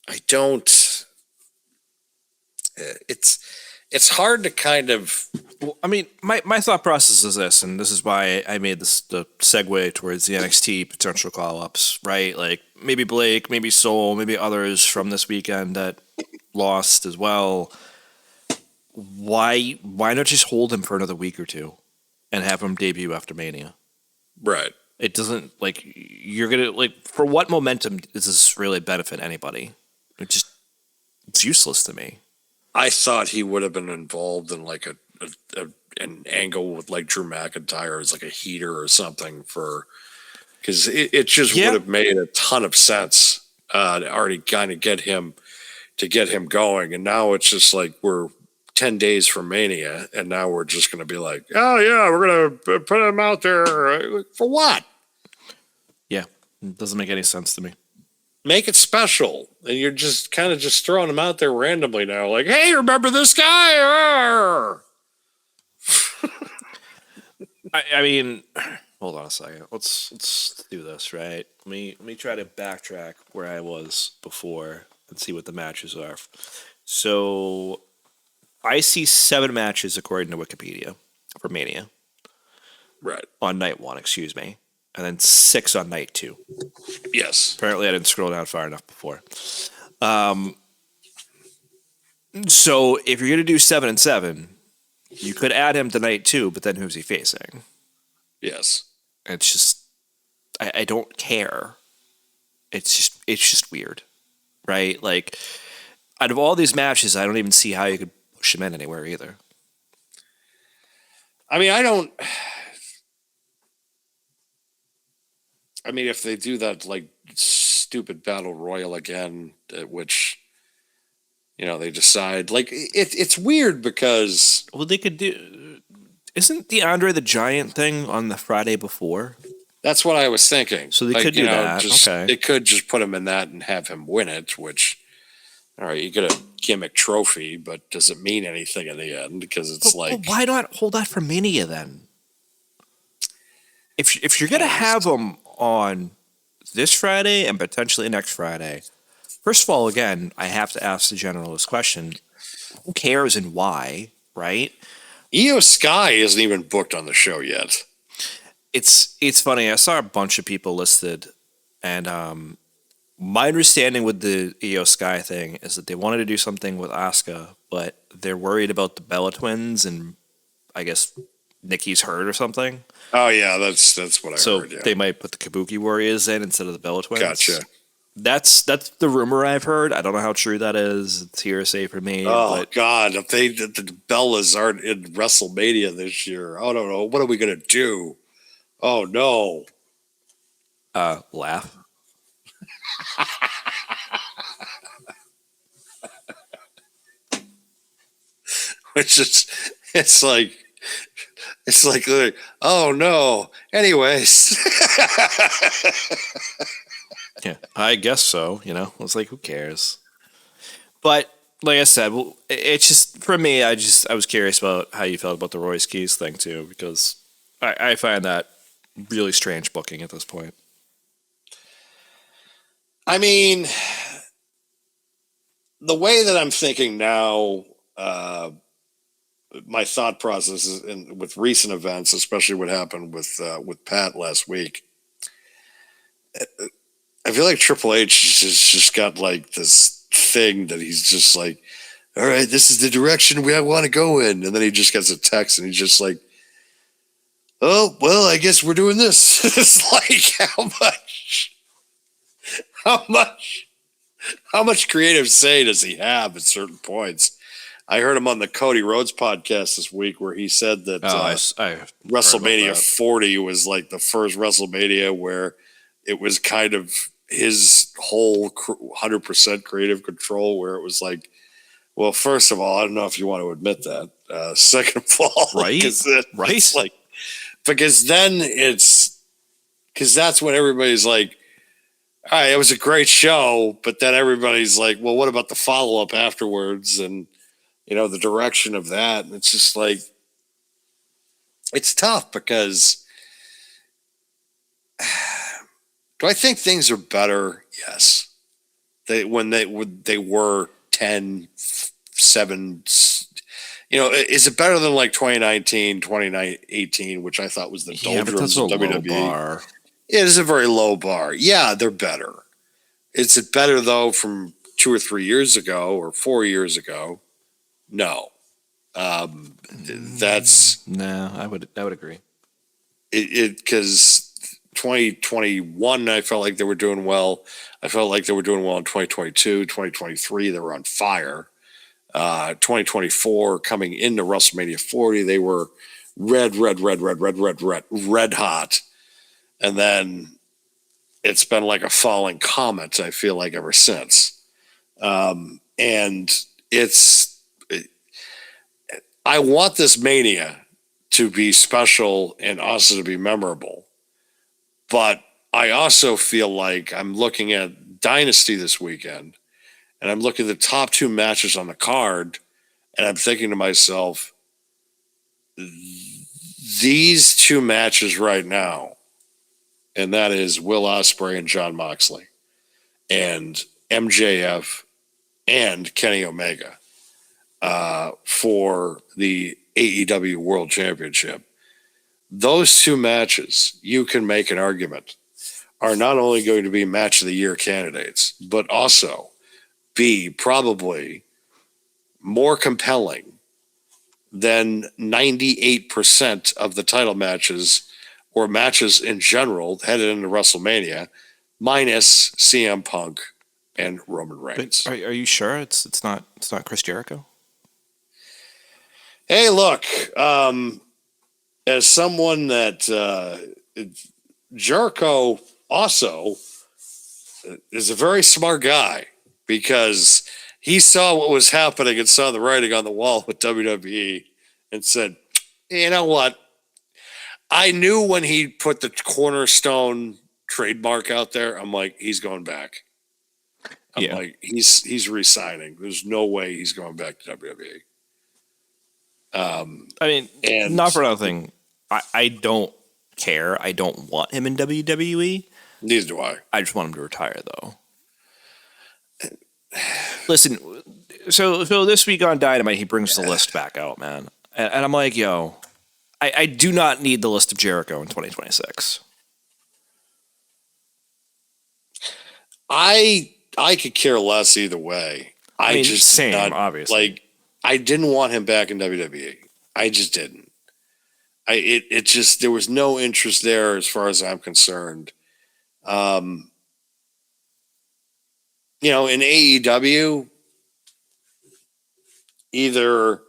[SPEAKER 2] I don't. It's hard to kind of.
[SPEAKER 3] Well, I mean, my thought process is this, and this is why I made the segue towards the NXT potential call-ups, right? Like, maybe Blake, maybe Soul, maybe others from this weekend that lost as well. Why not just hold him for another week or two and have him debut after Mania?
[SPEAKER 2] Right.
[SPEAKER 3] It doesn't, like, you're going to, like, for what momentum does this really benefit anybody? It's useless to me.
[SPEAKER 2] I thought he would have been involved in like an angle with like Drew McIntyre as like a heater or something, because it just would have made a ton of sense to already kind of get him going. And now it's just like we're 10 days from Mania, and now we're just going to be like, oh yeah, we're going to put him out there for what?
[SPEAKER 3] Yeah, it doesn't make any sense to me.
[SPEAKER 2] Make it special, and you're just kind of just throwing him out there randomly now, like, hey, remember this guy?
[SPEAKER 3] I mean, hold on a second. Let's do this, right? Let me try to backtrack where I was before and see what the matches are. So I see 7 matches according to Wikipedia for Mania
[SPEAKER 2] Right.
[SPEAKER 3] on night 1, excuse me, and then 6 on night 2.
[SPEAKER 2] Yes.
[SPEAKER 3] Apparently, I didn't scroll down far enough before. So if you're gonna do 7 and 7, you could add him to night 2, but then who's he facing?
[SPEAKER 2] Yes.
[SPEAKER 3] It's just I don't care. It's just weird, right? Like out of all these matches, I don't even see how you could push him in anywhere either.
[SPEAKER 2] I mean, I don't. I mean, if they do that like stupid battle royal again, which they decide like it's weird because
[SPEAKER 3] Well, they could do. Isn't the Andre the Giant thing on the Friday before?
[SPEAKER 2] that's what I was thinking.
[SPEAKER 3] So they could do that. Okay.
[SPEAKER 2] They could just put him in that and have him win it. Which, all right, you get a gimmick trophy, but does it mean anything in the end? Because it's
[SPEAKER 3] But why not hold that for Mania then? If you're gonna have them on this Friday and potentially next Friday, first of all, again, I have to ask the generalist question: who cares and why? Right?
[SPEAKER 2] Io Sky isn't even booked on the show yet.
[SPEAKER 3] It's funny. I saw a bunch of people listed, and my understanding with the Io Sky thing is that they wanted to do something with Asuka, but they're worried about the Bella Twins, and I guess Nikki's hurt or something.
[SPEAKER 2] Oh yeah, that's what I
[SPEAKER 3] So
[SPEAKER 2] heard. Yeah.
[SPEAKER 3] they might put the Kabuki Warriors in instead of the Bella Twins.
[SPEAKER 2] Gotcha.
[SPEAKER 3] That's the rumor I've heard. I don't know how true that is. It's hearsay for me.
[SPEAKER 2] Oh
[SPEAKER 3] but
[SPEAKER 2] God, if the Bellas aren't in WrestleMania this year, I don't know. What are we gonna do? Oh no.
[SPEAKER 3] laugh.
[SPEAKER 2] Which is it's like oh no. Anyways.
[SPEAKER 3] Yeah, I guess so. It's like, who cares? But like I said, well, it's just for me. I was curious about how you felt about the Royce Keys thing too, because I find that really strange booking at this point.
[SPEAKER 2] I mean, the way that I'm thinking now, my thought process is with recent events, especially what happened with Pat last week. I feel like Triple H has just got like this thing that he's just like, all right, this is the direction I want to go in. And then he just gets a text and he's just like, oh, well, I guess we're doing this. It's like, how much creative say does he have at certain points? I heard him on the Cody Rhodes podcast this week where he said that
[SPEAKER 3] I
[SPEAKER 2] WrestleMania 40 was like the first WrestleMania where it was kind of his whole 100% creative control, where it was like, well, first of all, I don't know if you want to admit that. Second of all,
[SPEAKER 3] right?
[SPEAKER 2] It's like, because then because that's what everybody's like, all right, it was a great show, but then everybody's like, well, what about the follow-up afterwards? And, the direction of that. And it's just like, it's tough because do I think things are better? Yes. When they were 10, 7, is it better than like 2019, 2018, which I thought was the doldrums of WWE?
[SPEAKER 3] Bar.
[SPEAKER 2] It is a very low bar. Yeah, they're better. Is it better though from 2 or 3 years ago or 4 years ago? No. That's
[SPEAKER 3] no. I would agree.
[SPEAKER 2] Because 2021, I felt like they were doing well. I felt like they were doing well in 2022, 2023. They were on fire. 2024 coming into WrestleMania 40, they were red hot. And then it's been like a falling comet, I feel like, ever since. And I want this Mania to be special and also to be memorable. But I also feel like I'm looking at Dynasty this weekend, and I'm looking at the top 2 matches on the card, and I'm thinking to myself, these 2 matches right now and that is Will Ospreay and Jon Moxley, and MJF and Kenny Omega for the AEW World Championship. Those two matches, you can make an argument, are not only going to be match of the year candidates, but also be probably more compelling than 98% of the title matches or matches in general headed into WrestleMania, minus CM Punk and Roman Reigns.
[SPEAKER 3] But are you sure it's not Chris Jericho?
[SPEAKER 2] Hey, look, as someone that Jericho also is a very smart guy, because he saw what was happening and saw the writing on the wall with WWE and said, you know what? I knew when he put the Cornerstone trademark out there, I'm like, he's going back. I'm like, he's re-signing. There's no way he's going back to WWE.
[SPEAKER 3] I mean, and not for nothing. I don't care. I don't want him in WWE.
[SPEAKER 2] Neither do I.
[SPEAKER 3] I just want him to retire, though. Listen, so this week on Dynamite, he brings the list back out, man. And I'm like, yo, I do not need the list of Jericho in 2026.
[SPEAKER 2] I could care less either way. I mean, just
[SPEAKER 3] same, obviously.
[SPEAKER 2] Like, I didn't want him back in WWE. I just didn't. It just, there was no interest there as far as I'm concerned. You know, in AEW, either,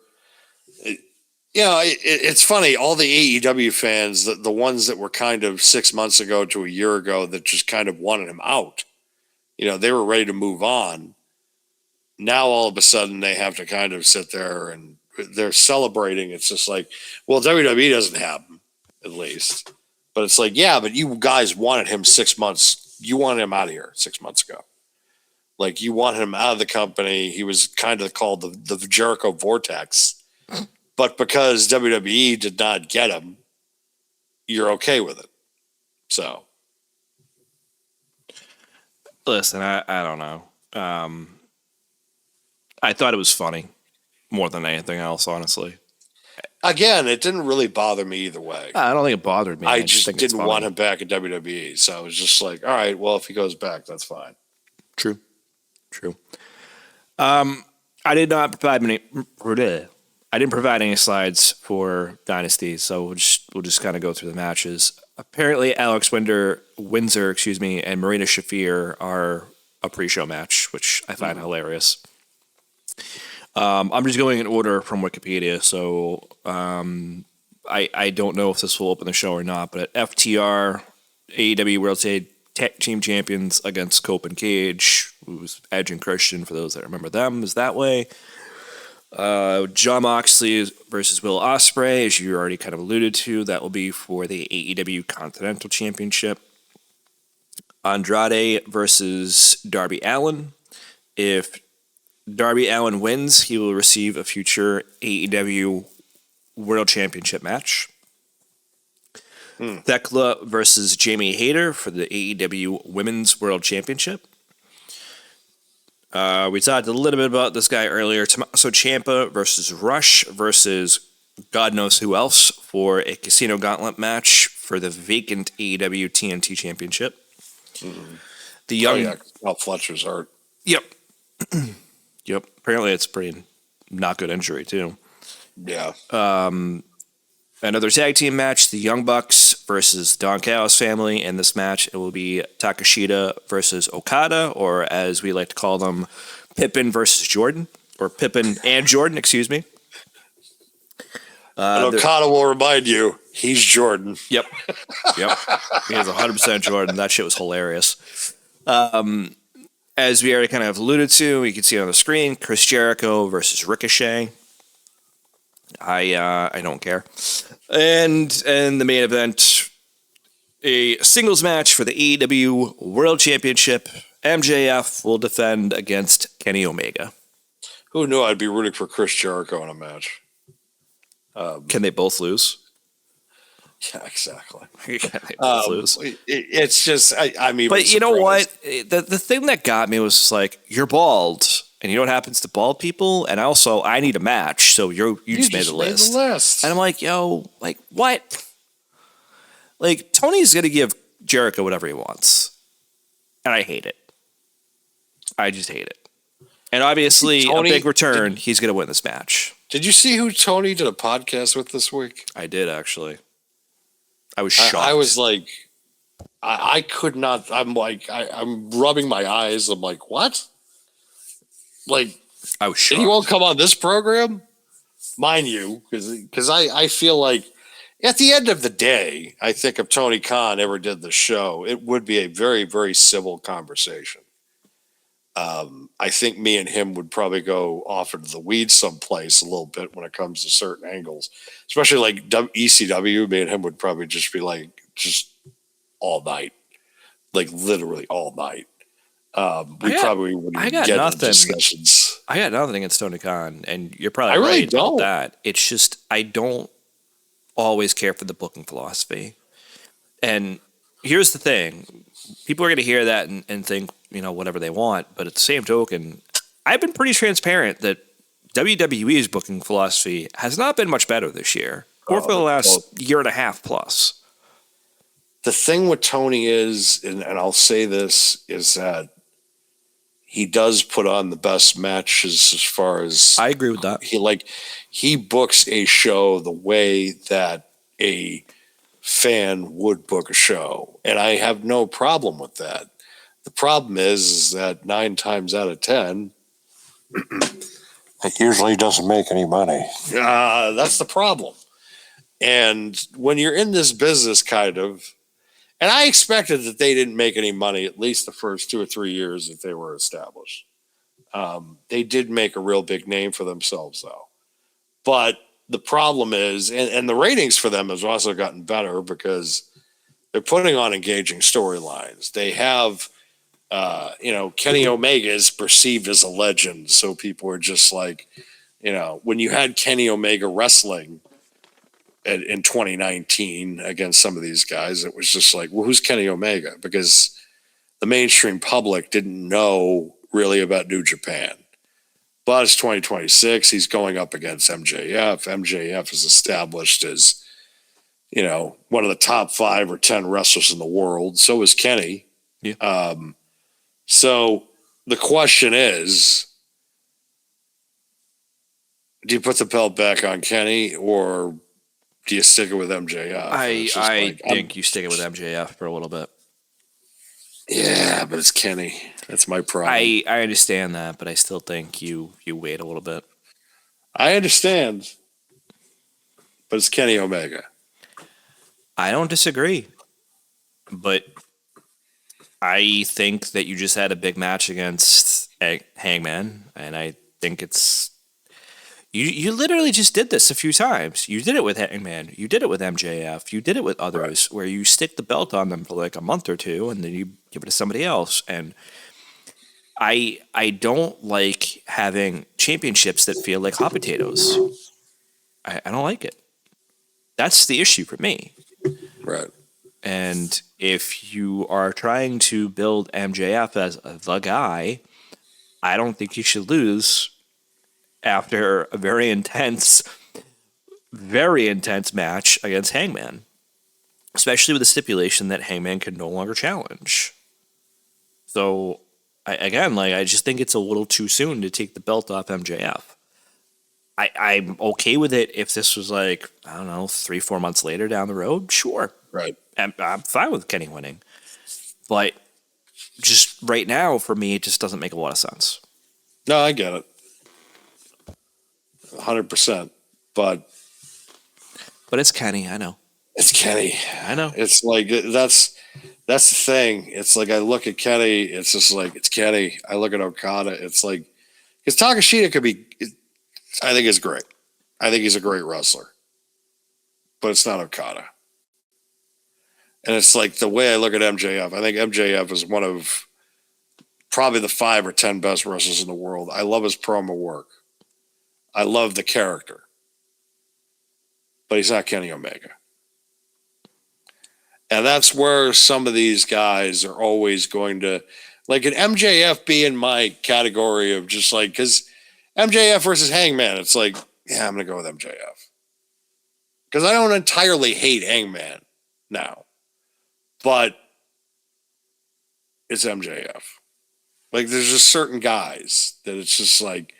[SPEAKER 2] you know, it's funny, all the AEW fans, the ones that were kind of 6 months ago to a year ago that just kind of wanted him out, you know, they were ready to move on. Now, all of a sudden, they have to kind of sit there and they're celebrating. It's just like, well, WWE doesn't have him, at least. But it's like, yeah, but you guys wanted him 6 months. You wanted him out of here 6 months ago. Like, you wanted him out of the company. He was kind of called the Jericho Vortex. But because WWE did not get him, you're okay with it. So.
[SPEAKER 3] Listen, I don't know. I thought it was funny more than anything else, honestly.
[SPEAKER 2] Again, it didn't really bother me either way.
[SPEAKER 3] I don't think it bothered me.
[SPEAKER 2] I just didn't want him back at WWE. So I was just like, all right, well, if he goes back, that's fine.
[SPEAKER 3] True. I did not provide any slides for Dynasty, so we'll just kind of go through the matches. Apparently, Alex Windsor, and Marina Shafir are a pre-show match, which I find hilarious. I'm just going in order from Wikipedia, so I don't know if this will open the show or not, but FTR, AEW World Tag Team Champions against Cope and Cage, who's Edge and Christian, for those that remember them, is that way. Jon Moxley versus Will Ospreay, as you already kind of alluded to, that will be for the AEW Continental Championship. Andrade versus Darby Allin. If Darby Allin wins, he will receive a future AEW World Championship match. Thekla versus Jamie Hayter for the AEW Women's World Championship. We talked a little bit about this guy earlier. Tommaso Ciampa versus Rush versus God knows who else for a Casino Gauntlet match for the vacant AEW TNT Championship. The young
[SPEAKER 2] Fletcher's hurt.
[SPEAKER 3] Yep. Apparently, it's a pretty not good injury too.
[SPEAKER 2] Yeah.
[SPEAKER 3] Another tag team match: the Young Bucks versus Don Callis family. In this match, it will be Takeshita versus Okada, or as we like to call them, Pippen versus Jordan, or Pippen and Jordan. Excuse me.
[SPEAKER 2] And Okada will remind you, he's Jordan.
[SPEAKER 3] Yep. He is 100% Jordan. That shit was hilarious. As we already kind of alluded to, you can see it on the screen, Chris Jericho versus Ricochet. I don't care. And the main event, a singles match for the AEW World Championship. MJF will defend against Kenny Omega.
[SPEAKER 2] Who knew I'd be rooting for Chris Jericho in a match?
[SPEAKER 3] Can they both lose?
[SPEAKER 2] Yeah, exactly.
[SPEAKER 3] They both lose.
[SPEAKER 2] It's just, I'm even
[SPEAKER 3] But you know
[SPEAKER 2] surprised.
[SPEAKER 3] what? The thing that got me was just like, you're bald, and you know what happens to bald people? And also, I need a match, so you just made the list. And I'm like, yo, like, what? Like, Tony's going to give Jericho whatever he wants. And I hate it. I just hate it. And obviously,
[SPEAKER 2] Tony,
[SPEAKER 3] a big return, he's going to win this match.
[SPEAKER 2] Did you see who Tony did a podcast with this week?
[SPEAKER 3] I did, actually. I was shocked.
[SPEAKER 2] I was like, I could not. I'm like, I'm rubbing my eyes. I'm like, what? Like,
[SPEAKER 3] I was
[SPEAKER 2] and
[SPEAKER 3] shocked.
[SPEAKER 2] he won't come on this program? Mind you, because I feel like at the end of the day, I think if Tony Khan ever did the show, it would be a very, very civil conversation. I think me and him would probably go off into the weeds someplace a little bit when it comes to certain angles, especially like ECW. Me and him would probably just be like, just all night, like literally all night. We probably wouldn't get into discussions.
[SPEAKER 3] I got nothing against Tony Khan, and you're probably
[SPEAKER 2] really
[SPEAKER 3] right
[SPEAKER 2] don't.
[SPEAKER 3] about that. It's just I don't always care for the booking philosophy. And here's the thing. People are going to hear that and think, you know, whatever they want. But at the same token, I've been pretty transparent that WWE's booking philosophy has not been much better this year or for the last year and a half plus.
[SPEAKER 2] The thing with Tony is, and I'll say this, is that he does put on the best matches as far as
[SPEAKER 3] I agree with that.
[SPEAKER 2] He books a show the way that a fan would book a show, and I have no problem with that. The problem is that 9 times out of 10, it usually doesn't make any money. That's the problem. And when you're in this business, kind of, and I expected that they didn't make any money at least the first 2 or 3 years that they were established. They did make a real big name for themselves, though. But the problem is, and the ratings for them has also gotten better because they're putting on engaging storylines. They have, Kenny Omega is perceived as a legend. So people are just like, when you had Kenny Omega wrestling in 2019 against some of these guys, it was just like, well, who's Kenny Omega? Because the mainstream public didn't know really about New Japan. But it's 2026. He's going up against MJF. MJF is established as, one of the top 5 or 10 wrestlers in the world. So is Kenny.
[SPEAKER 3] Yeah.
[SPEAKER 2] So the question is, do you put the belt back on Kenny or do you stick it with MJF?
[SPEAKER 3] I think you stick it with MJF for a little bit.
[SPEAKER 2] Yeah, but it's Kenny. That's my problem.
[SPEAKER 3] I understand that, but I still think you wait a little bit.
[SPEAKER 2] I understand, but it's Kenny Omega.
[SPEAKER 3] I don't disagree, but I think that you just had a big match against Hangman, and I think it's you literally just did this a few times. You did it with Hangman. You did it with MJF. You did it with others, where you stick the belt on them for like a month or two, and then you give it to somebody else. And I don't like having championships that feel like hot potatoes. I don't like it. That's the issue for me.
[SPEAKER 2] Right.
[SPEAKER 3] And if you are trying to build MJF as the guy, I don't think you should lose after a very intense match against Hangman, especially with the stipulation that Hangman can no longer challenge. So, I just think it's a little too soon to take the belt off MJF. I'm okay with it if this was like, I don't know, 3-4 months later down the road. Sure.
[SPEAKER 2] Right.
[SPEAKER 3] I'm fine with Kenny winning. But just right now, for me, it just doesn't make a lot of sense.
[SPEAKER 2] No, I get it. 100%. But
[SPEAKER 3] it's Kenny, I know.
[SPEAKER 2] It's Kenny.
[SPEAKER 3] I know.
[SPEAKER 2] It's like, that's the thing. It's like, I look at Kenny, it's just like, it's Kenny. I look at Okada, it's like, because Takashita I think is great. I think he's a great wrestler. But it's not Okada. And it's like the way I look at MJF, I think MJF is one of probably the 5 or 10 best wrestlers in the world. I love his promo work. I love the character. But he's not Kenny Omega. And that's where some of these guys are always going to, like an MJF be in my category of just like, because MJF versus Hangman, it's like, yeah, I'm going to go with MJF. Because I don't entirely hate Hangman now, but it's MJF. Like, there's just certain guys that it's just like,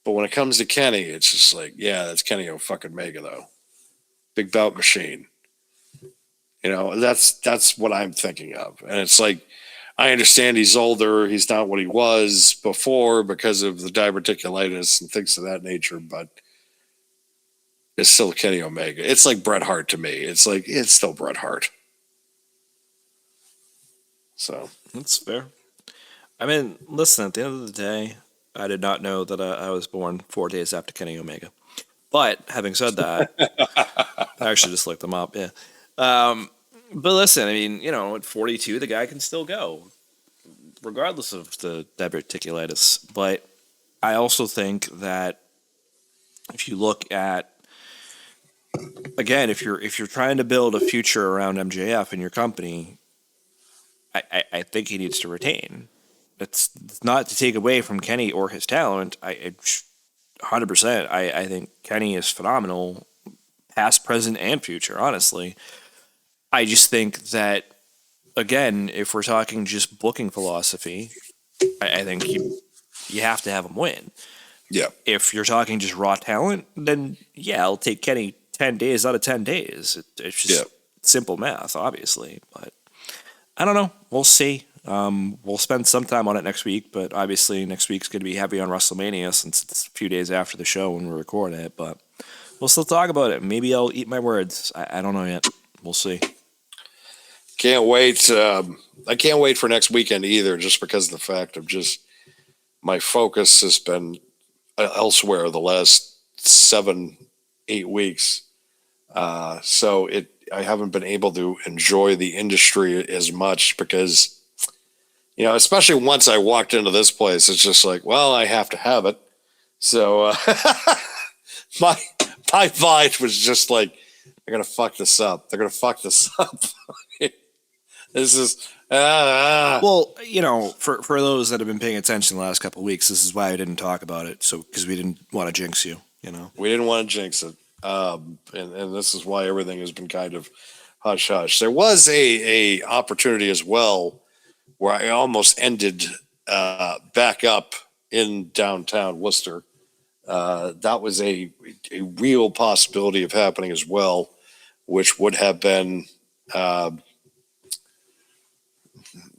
[SPEAKER 2] but when it comes to Kenny, it's just like, yeah, that's Kenny Omega though. Big bout machine. You know, that's what I'm thinking of. And it's like, I understand he's older. He's not what he was before because of the diverticulitis and things of that nature, but it's still Kenny Omega. It's like Bret Hart to me. It's like, it's still Bret Hart. So
[SPEAKER 3] That's fair. I mean, listen, at the end of the day, I did not know that I was born 4 days after Kenny Omega. But having said that, I actually just looked them up, yeah. But listen, I mean, you know, at 42, the guy can still go, regardless of the diverticulitis. But I also think that if you look at, again, if you're trying to build a future around MJF in your company, I think he needs to retain. It's not to take away from Kenny or his talent. 100%. I think Kenny is phenomenal, past, present, and future, honestly. I just think that, again, if we're talking just booking philosophy, I think you have to have him win.
[SPEAKER 2] yeah,
[SPEAKER 3] If you're talking just raw talent, then yeah, I'll take Kenny 10 days out of 10 days. It's just simple math, obviously. But I don't know. We'll see. We'll spend some time on it next week, but obviously next week's going to be heavy on WrestleMania since it's a few days after the show when we're recording it. But we'll still talk about it. Maybe I'll eat my words. I don't know yet. We'll see.
[SPEAKER 2] can't wait. I can't wait for next weekend either, just because of the fact of just my focus has been elsewhere the last 7-8 weeks. So I haven't been able to enjoy the industry as much because, you know, especially once I walked into this place, it's just like, well, I have to have it. So my vibe was just like, they're gonna fuck this up. They're gonna fuck this up. This is
[SPEAKER 3] Well, you know, for those that have been paying attention the last couple of weeks, this is why I didn't talk about it. So because we didn't want to jinx you, you know.
[SPEAKER 2] We didn't want to jinx it, and this is why everything has been kind of hush hush. There was a opportunity as well where I almost ended back up in downtown Worcester. That was a real possibility of happening as well, which would have been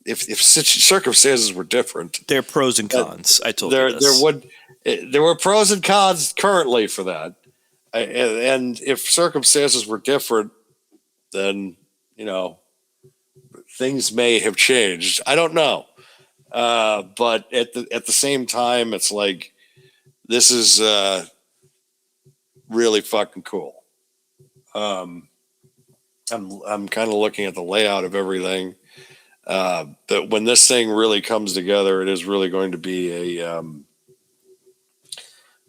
[SPEAKER 2] if circumstances were different.
[SPEAKER 3] There are pros and cons. I told you this.
[SPEAKER 2] There were pros and cons currently for that, and if circumstances were different, then you know things may have changed. I don't know, but at the same time, it's like this is really fucking cool. I'm kind of looking at the layout of everything. But when this thing really comes together, it is really going to be a,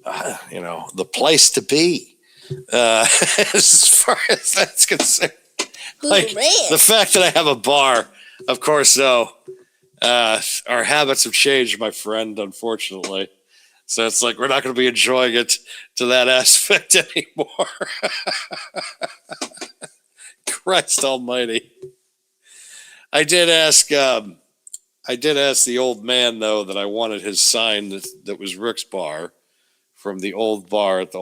[SPEAKER 2] the place to be. As far as that's concerned, like the fact that I have a bar, of course, though, our habits have changed, my friend, unfortunately. So it's like we're not going to be enjoying it to that aspect anymore. Christ Almighty. I did ask the old man though that I wanted his sign that was Rick's Bar from the old bar at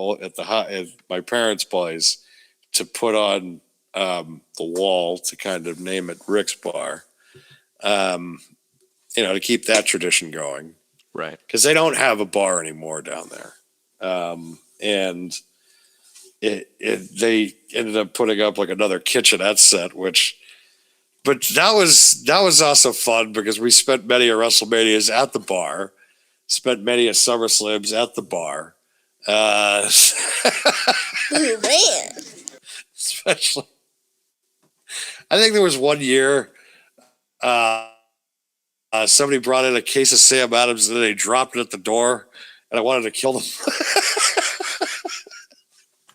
[SPEAKER 2] my parents' place to put on the wall to kind of name it Rick's Bar. To keep that tradition going,
[SPEAKER 3] Right?
[SPEAKER 2] Because they don't have a bar anymore down there, and they ended up putting up like another kitchenette set, But that was also fun because we spent many of WrestleManias at the bar, spent many of SummerSlams at the bar. Especially, I think there was one year somebody brought in a case of Sam Adams and then they dropped it at the door, and I wanted to kill them.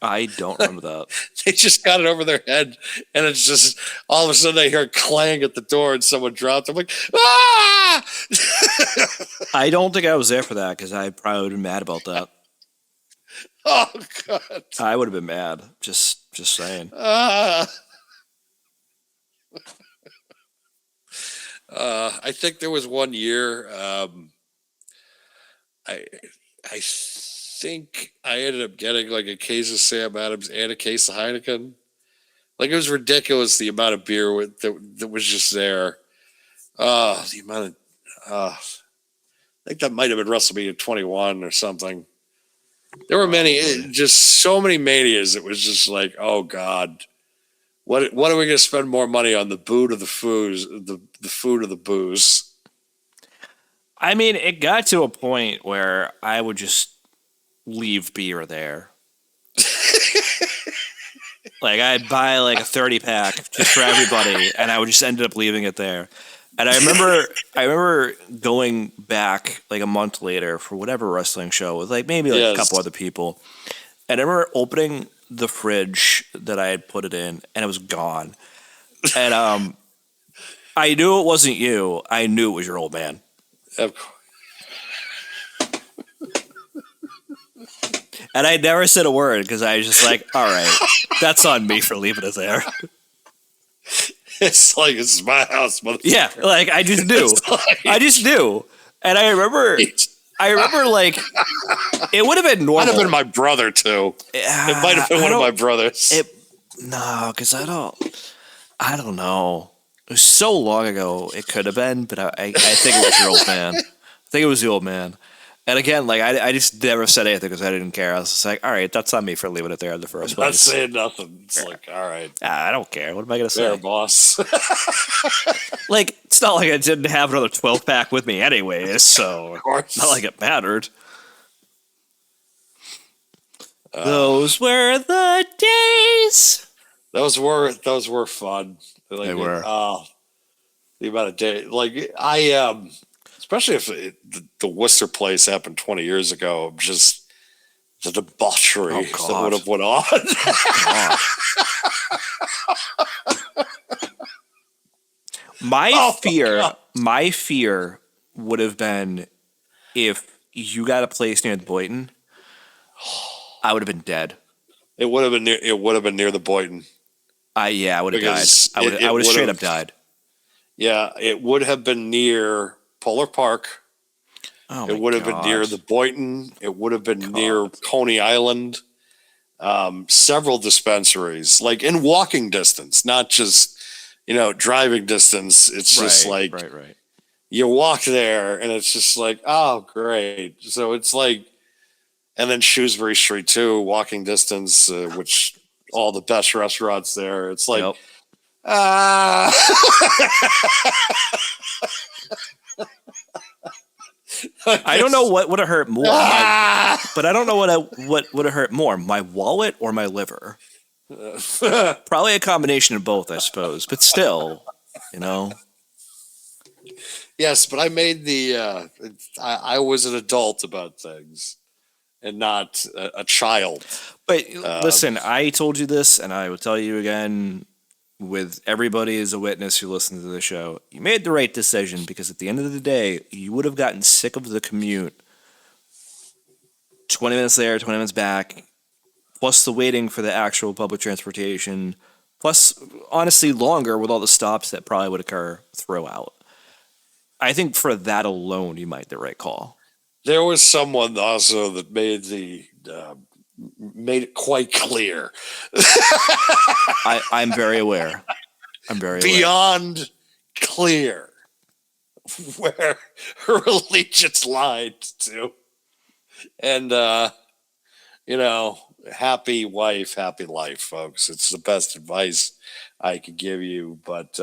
[SPEAKER 3] I don't remember that.
[SPEAKER 2] They just got it over their head, and it's just all of a sudden I hear a clang at the door, and someone dropped. I'm like, ah!
[SPEAKER 3] I don't think I was there for that because I probably would have been mad about that.
[SPEAKER 2] Oh God!
[SPEAKER 3] I would have been mad. Just saying.
[SPEAKER 2] I think there was one year. I think I ended up getting like a case of Sam Adams and a case of Heineken. Like it was ridiculous the amount of beer that was just there. The amount of I think that might have been WrestleMania 21 or something. There were just so many manias. It was just like, oh God, what are we going to spend more money on? The food or the food, the food or the booze?
[SPEAKER 3] I mean, it got to a point where I would just leave beer there. Like I'd buy like a 30-pack just for everybody, and I would just end up leaving it there. And I remember going back like a month later for whatever wrestling show with like maybe like a couple other people. And I remember opening the fridge that I had put it in, and it was gone. And I knew it wasn't you. I knew it was your old man.
[SPEAKER 2] Of course.
[SPEAKER 3] And I never said a word because I was just like, all right, that's on me for leaving it there.
[SPEAKER 2] It's like, this is my house, motherfucker.
[SPEAKER 3] Yeah, like I just knew. I just knew. And I remember like it would have been normal.
[SPEAKER 2] Might have been my brother too. It might have been one of my brothers.
[SPEAKER 3] No, because I don't know. It was so long ago. It could have been, but I think it was your old man. I think it was the old man. And again, like I just never said anything because I didn't care. I was just like, all right, that's on me for leaving it there in the first place.
[SPEAKER 2] Not saying nothing. It's like, all right.
[SPEAKER 3] I don't care. What am I going to say?
[SPEAKER 2] There, boss.
[SPEAKER 3] Like, it's not like I didn't have another 12-pack with me anyways, so
[SPEAKER 2] of course.
[SPEAKER 3] It's not like it mattered. Those were the days.
[SPEAKER 2] Those were fun. Like,
[SPEAKER 3] they were.
[SPEAKER 2] The amount of days. Like, especially if the Worcester place happened 20 years ago, just the debauchery that would have went on.
[SPEAKER 3] My fear would have been if you got a place near the Boynton, I would have been dead.
[SPEAKER 2] It would have been near the Boynton.
[SPEAKER 3] I would have died. I would have straight up died.
[SPEAKER 2] Yeah, it would have been near Polar Park. It would have been near the Boynton. It would have been near Coney Island. Several dispensaries, like in walking distance, not just, driving distance. It's just like you walk there and it's just like, oh, great. So it's like, and then Shrewsbury Street too, walking distance, which all the best restaurants there. It's like,
[SPEAKER 3] I don't know what would have hurt more, but I don't know what would have hurt more, my wallet or my liver. Probably a combination of both, I suppose. But still,
[SPEAKER 2] Yes, but I made I was an adult about things and not a child.
[SPEAKER 3] But listen, I told you this, and I will tell you again, with everybody as a witness who listens to the show, you made the right decision because at the end of the day, you would have gotten sick of the commute. 20 minutes there, 20 minutes back, plus the waiting for the actual public transportation, plus, honestly, longer with all the stops that probably would occur throughout. I think for that alone, you might the right call.
[SPEAKER 2] There was someone also that made it quite clear.
[SPEAKER 3] I'm very aware.
[SPEAKER 2] Beyond clear where her allegiance lied to. And, happy wife, happy life, folks. It's the best advice I could give you. But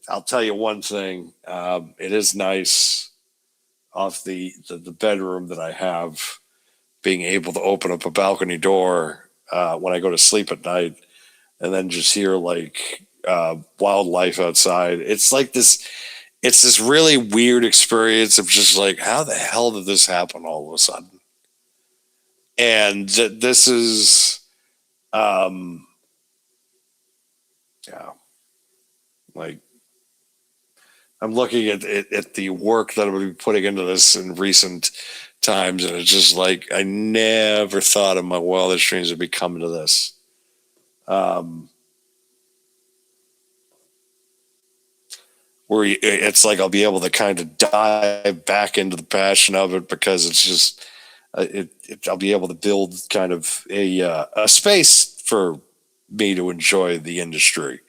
[SPEAKER 2] I'll tell you one thing. It is nice off the bedroom that I have, being able to open up a balcony door when I go to sleep at night and then just hear wildlife outside. It's like this really weird experience of just like, how the hell did this happen all of a sudden? And this is Yeah, like I'm looking at the work that I'm going to be putting into this in recent times, and it's just like I never thought in my wildest dreams would be coming to this. Where it's like I'll be able to kind of dive back into the passion of it because it's just I'll be able to build kind of a space for me to enjoy the industry.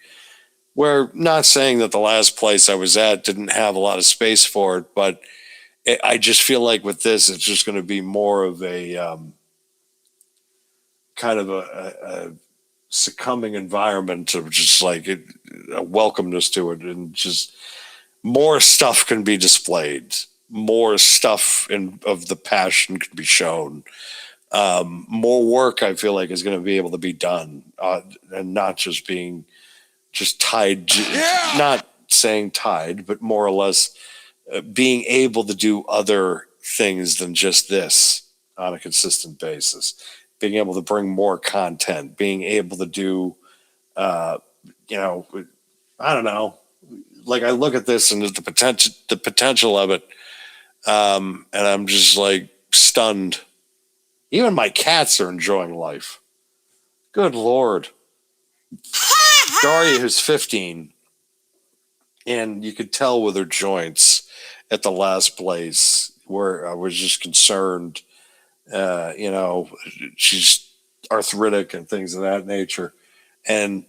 [SPEAKER 2] We're not saying that the last place I was at didn't have a lot of space for it, but I just feel like with this, it's just going to be more of a kind of a succumbing environment of just like a welcomeness to it, and just more stuff can be displayed, more stuff of the passion can be shown. More work I feel like is going to be able to be done, and not just being just tied to, not saying tied, but more or less being able to do other things than just this on a consistent basis, being able to bring more content, being able to do, I don't know, like I look at this and the potential of it. And I'm just like stunned. Even my cats are enjoying life. Good Lord. Daria, who's 15, and you could tell with her joints at the last place where I was just concerned. She's arthritic and things of that nature. And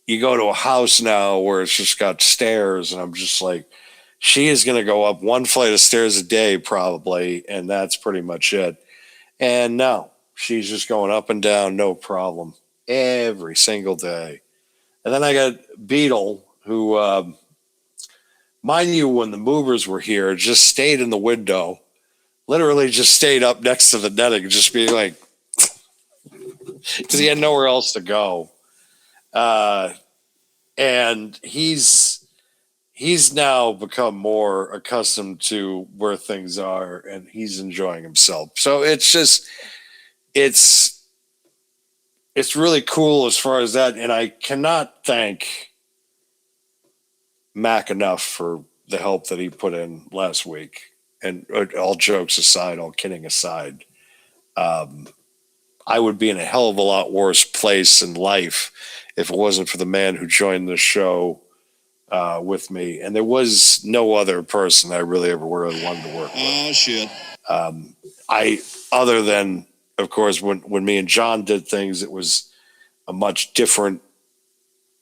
[SPEAKER 2] you go to a house now where it's just got stairs, and I'm just like, she is going to go up one flight of stairs a day probably, and that's pretty much it. And no, she's just going up and down, no problem, every single day. And then I got Beetle, who, mind you, when the movers were here, just stayed in the window, literally just stayed up next to the netting, just being like, because he had nowhere else to go. And he's now become more accustomed to where things are, and he's enjoying himself. So it's just, it's really cool as far as that. And I cannot thank Mac enough for the help that he put in last week. And all jokes aside, all kidding aside, I would be in a hell of a lot worse place in life if it wasn't for the man who joined the show with me. And there was no other person I really ever really wanted to work with.
[SPEAKER 1] Oh, shit.
[SPEAKER 2] Other than, of course, when me and John did things, it was a much different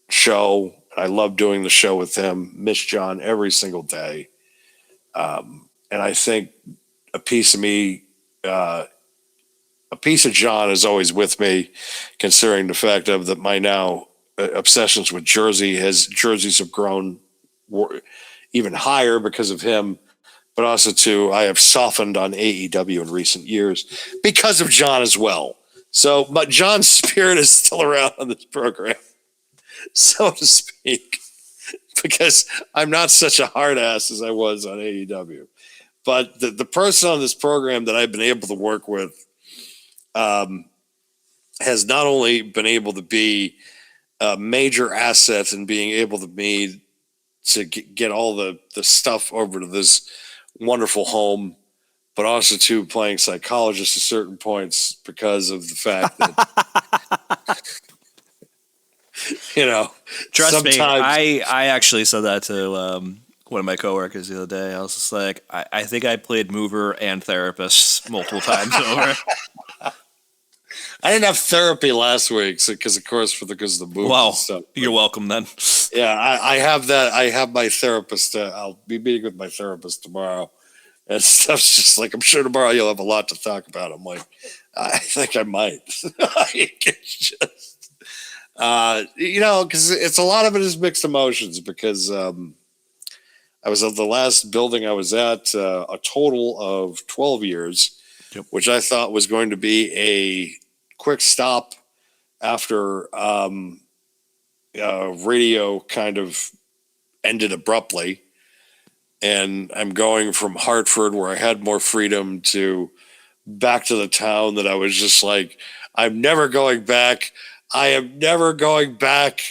[SPEAKER 2] show. I love doing the show with him. Miss John every single day. And I think a piece of me, a piece of John is always with me, considering the fact of that my now obsessions with jerseys have grown even higher because of him, but also too, I have softened on AEW in recent years because of John as well. So, but John's spirit is still around on this program, so to speak, because I'm not such a hard ass as I was on AEW. But the person on this program that I've been able to work with has not only been able to be a major asset in being able to get all the stuff over to this wonderful home, but also to playing psychologist at certain points because of the fact that,
[SPEAKER 3] Trust me,
[SPEAKER 2] sometimes
[SPEAKER 3] I actually said that to one of my coworkers the other day. I was just like, I think I played mover and therapist multiple times over.
[SPEAKER 2] I didn't have therapy last week because of the move and stuff.
[SPEAKER 3] You're welcome then.
[SPEAKER 2] Yeah, I have that. I have my therapist. I'll be meeting with my therapist tomorrow. And stuff's just like, I'm sure tomorrow you'll have a lot to talk about. I'm like, I think I might. It's just, because it's a lot of it is mixed emotions because I was at the last building I was at a total of 12 years,
[SPEAKER 3] Yep.
[SPEAKER 2] which I thought was going to be a quick stop after radio kind of ended abruptly. And I'm going from Hartford, where I had more freedom, to back to the town that I was just like, I'm never going back. I am never going back.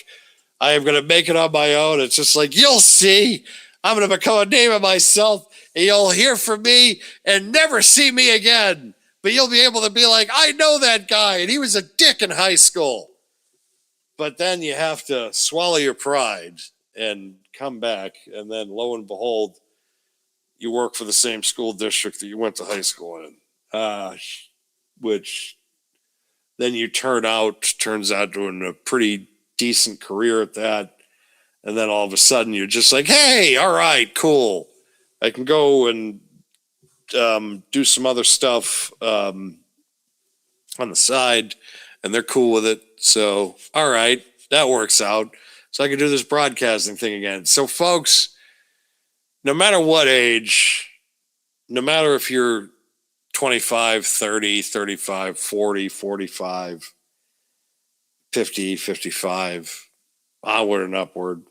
[SPEAKER 2] I am going to make it on my own. It's just like, you'll see. I'm going to become a name of myself, and you'll hear from me and never see me again. But you'll be able to be like, I know that guy, and he was a dick in high school. But then you have to swallow your pride and come back, and then lo and behold, you work for the same school district that you went to high school in, which then you turns out doing a pretty decent career at that. And then all of a sudden you're just like, hey, all right, cool. I can go and do some other stuff on the side, and they're cool with it. So, all right, that works out. So I can do this broadcasting thing again. So, folks, no matter what age, no matter if you're 25, 30, 35, 40, 45, 50, 55, onward and upward,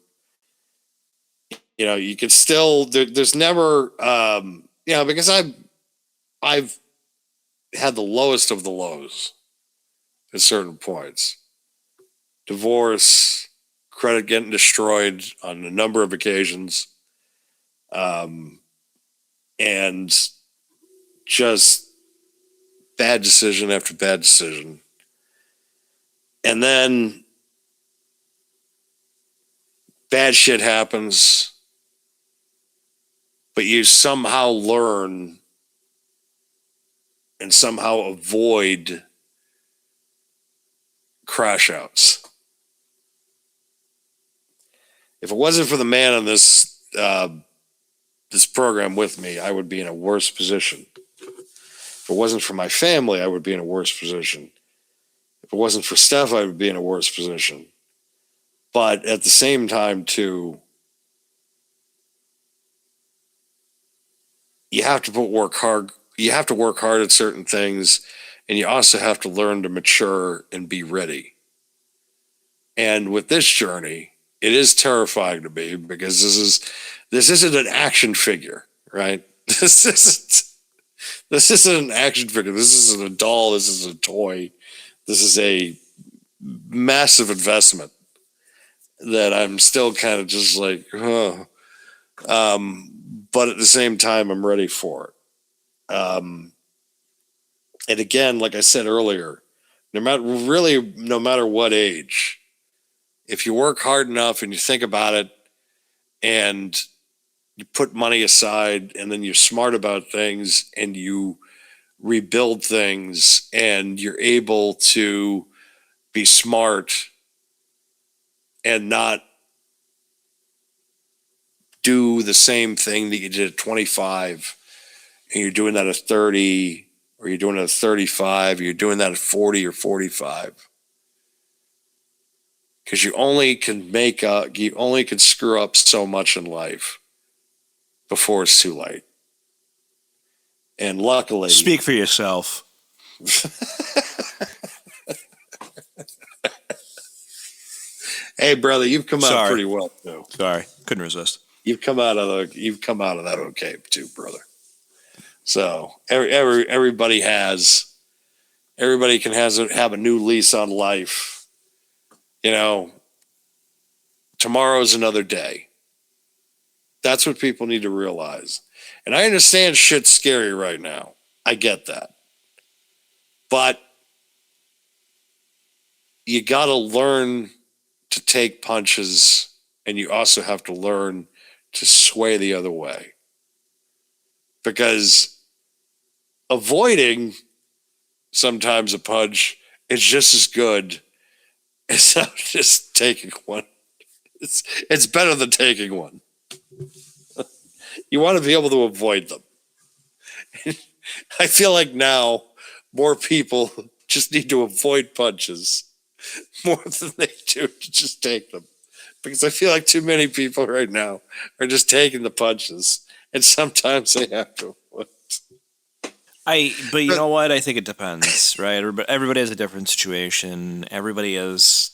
[SPEAKER 2] you can still, there's never, because I've had the lowest of the lows at certain points. Divorce, credit getting destroyed on a number of occasions, and just bad decision after bad decision. And then bad shit happens, but you somehow learn and somehow avoid crash outs. If it wasn't for the man on this program with me, I would be in a worse position. If it wasn't for my family, I would be in a worse position. If it wasn't for Steph, I would be in a worse position. But at the same time, too, you have to work hard. You have to work hard at certain things, and you also have to learn to mature and be ready. And with this journey, it is terrifying to me because this isn't an action figure, right? This isn't an action figure. This isn't a doll. This is a toy. This is a massive investment that I'm still kind of just like, huh. But at the same time, I'm ready for it. And again, like I said earlier, no matter what age, if you work hard enough and you think about it and you put money aside and then you're smart about things and you rebuild things and you're able to be smart and not do the same thing that you did at 25 and you're doing that at 30 or you're doing it at 35 or you're doing that at 40 or 45. Because you only can screw up so much in life before it's too late. And luckily,
[SPEAKER 3] speak for yourself.
[SPEAKER 2] Hey, brother, you've come out pretty well too.
[SPEAKER 3] Sorry, couldn't resist.
[SPEAKER 2] You've come out of that okay too, brother. So everybody can have a new lease on life. Tomorrow's another day. That's what people need to realize. And I understand shit's scary right now. I get that. But you got to learn to take punches, and you also have to learn to sway the other way. Because avoiding sometimes a punch is just as good as just taking one. It's better than taking one. You want to be able to avoid them. I feel like now more people just need to avoid punches more than they do to just take them. Because I feel like too many people right now are just taking the punches, and sometimes they have to avoid.
[SPEAKER 3] But you know what? I think it depends, right? Everybody has a different situation. Everybody has,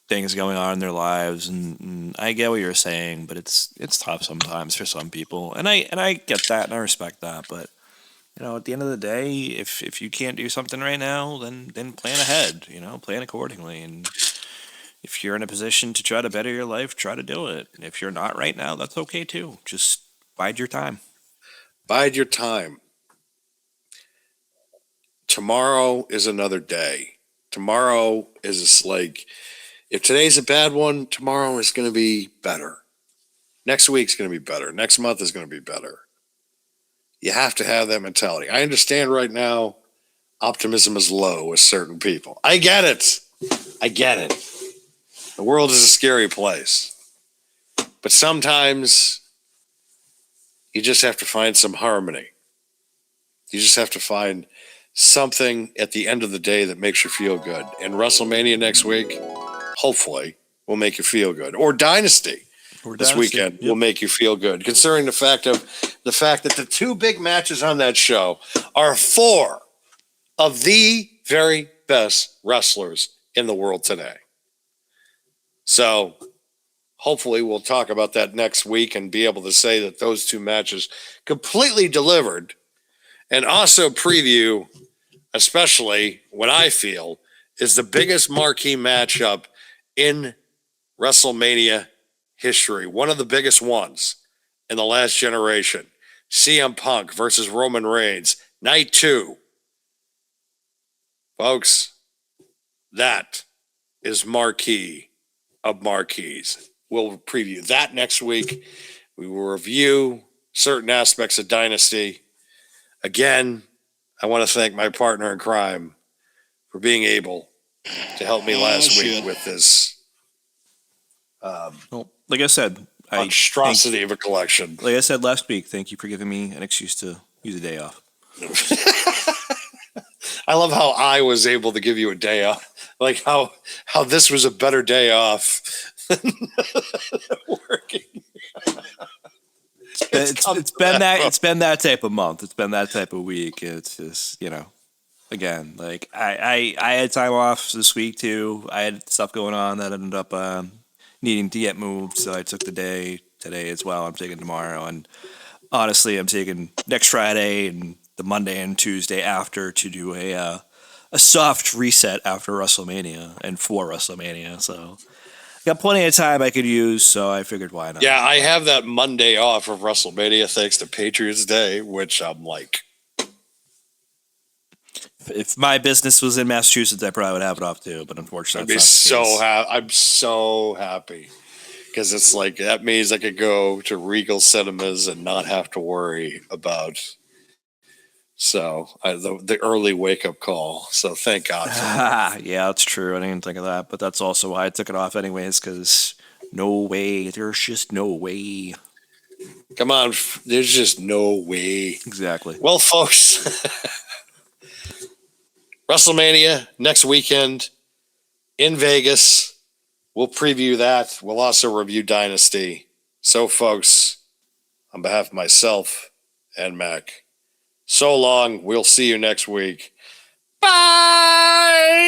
[SPEAKER 3] things going on in their lives, and I get what you're saying, but it's tough sometimes for some people, and I get that and I respect that, but At the end of the day, if you can't do something right now, then plan ahead. Plan accordingly. And if you're in a position to try to better your life, try to do it. If you're not right now, that's okay too. Just bide your time.
[SPEAKER 2] Bide your time. Tomorrow is another day. Tomorrow is just like, if today's a bad one, tomorrow is going to be better. Next week's going to be better. Next month is going to be better. You have to have that mentality. I understand right now optimism is low with certain people. I get it. The world is a scary place. But sometimes you just have to find some harmony. You just have to find something at the end of the day that makes you feel good. And WrestleMania next week, hopefully, will make you feel good. Or Dynasty. This weekend will make you feel good, considering the fact that the two big matches on that show are four of the very best wrestlers in the world today. So hopefully we'll talk about that next week and be able to say that those two matches completely delivered, and also preview, especially what I feel is the biggest marquee matchup in WrestleMania history, one of the biggest ones in the last generation. CM Punk versus Roman Reigns, night 2. Folks, that is marquee of marquees. We'll preview that next week. We will review certain aspects of Dynasty. Again, I want to thank my partner in crime for being able to help me last week with this.
[SPEAKER 3] Well, like I said,
[SPEAKER 2] monstrosity of a collection.
[SPEAKER 3] Like I said last week, thank you for giving me an excuse to use a day off.
[SPEAKER 2] I love how I was able to give you a day off. Like how this was a better day off than working.
[SPEAKER 3] It's been that type of month. It's been that type of week. It's just, again, like I had time off this week too. I had stuff going on that ended up needing to get moved, so I took the day today as well. I'm taking tomorrow, and honestly, I'm taking next Friday and the Monday and Tuesday after to do a soft reset after WrestleMania and for WrestleMania. So got plenty of time I could use, so I figured why not.
[SPEAKER 2] Yeah, I have that Monday off of WrestleMania thanks to Patriots Day, which I'm like,
[SPEAKER 3] if my business was in Massachusetts, I probably would have it off too. But unfortunately,
[SPEAKER 2] I'm so happy because it's like that means I could go to Regal Cinemas and not have to worry about. So the early wake up call. So thank God.
[SPEAKER 3] Yeah, that's true. I didn't think of that, but that's also why I took it off anyways. Because no way, there's just no way.
[SPEAKER 2] Come on, there's just no way.
[SPEAKER 3] Exactly.
[SPEAKER 2] Well, folks. WrestleMania next weekend in Vegas. We'll preview that. We'll also review Dynasty. So, folks, on behalf of myself and Mac, so long. We'll see you next week. Bye!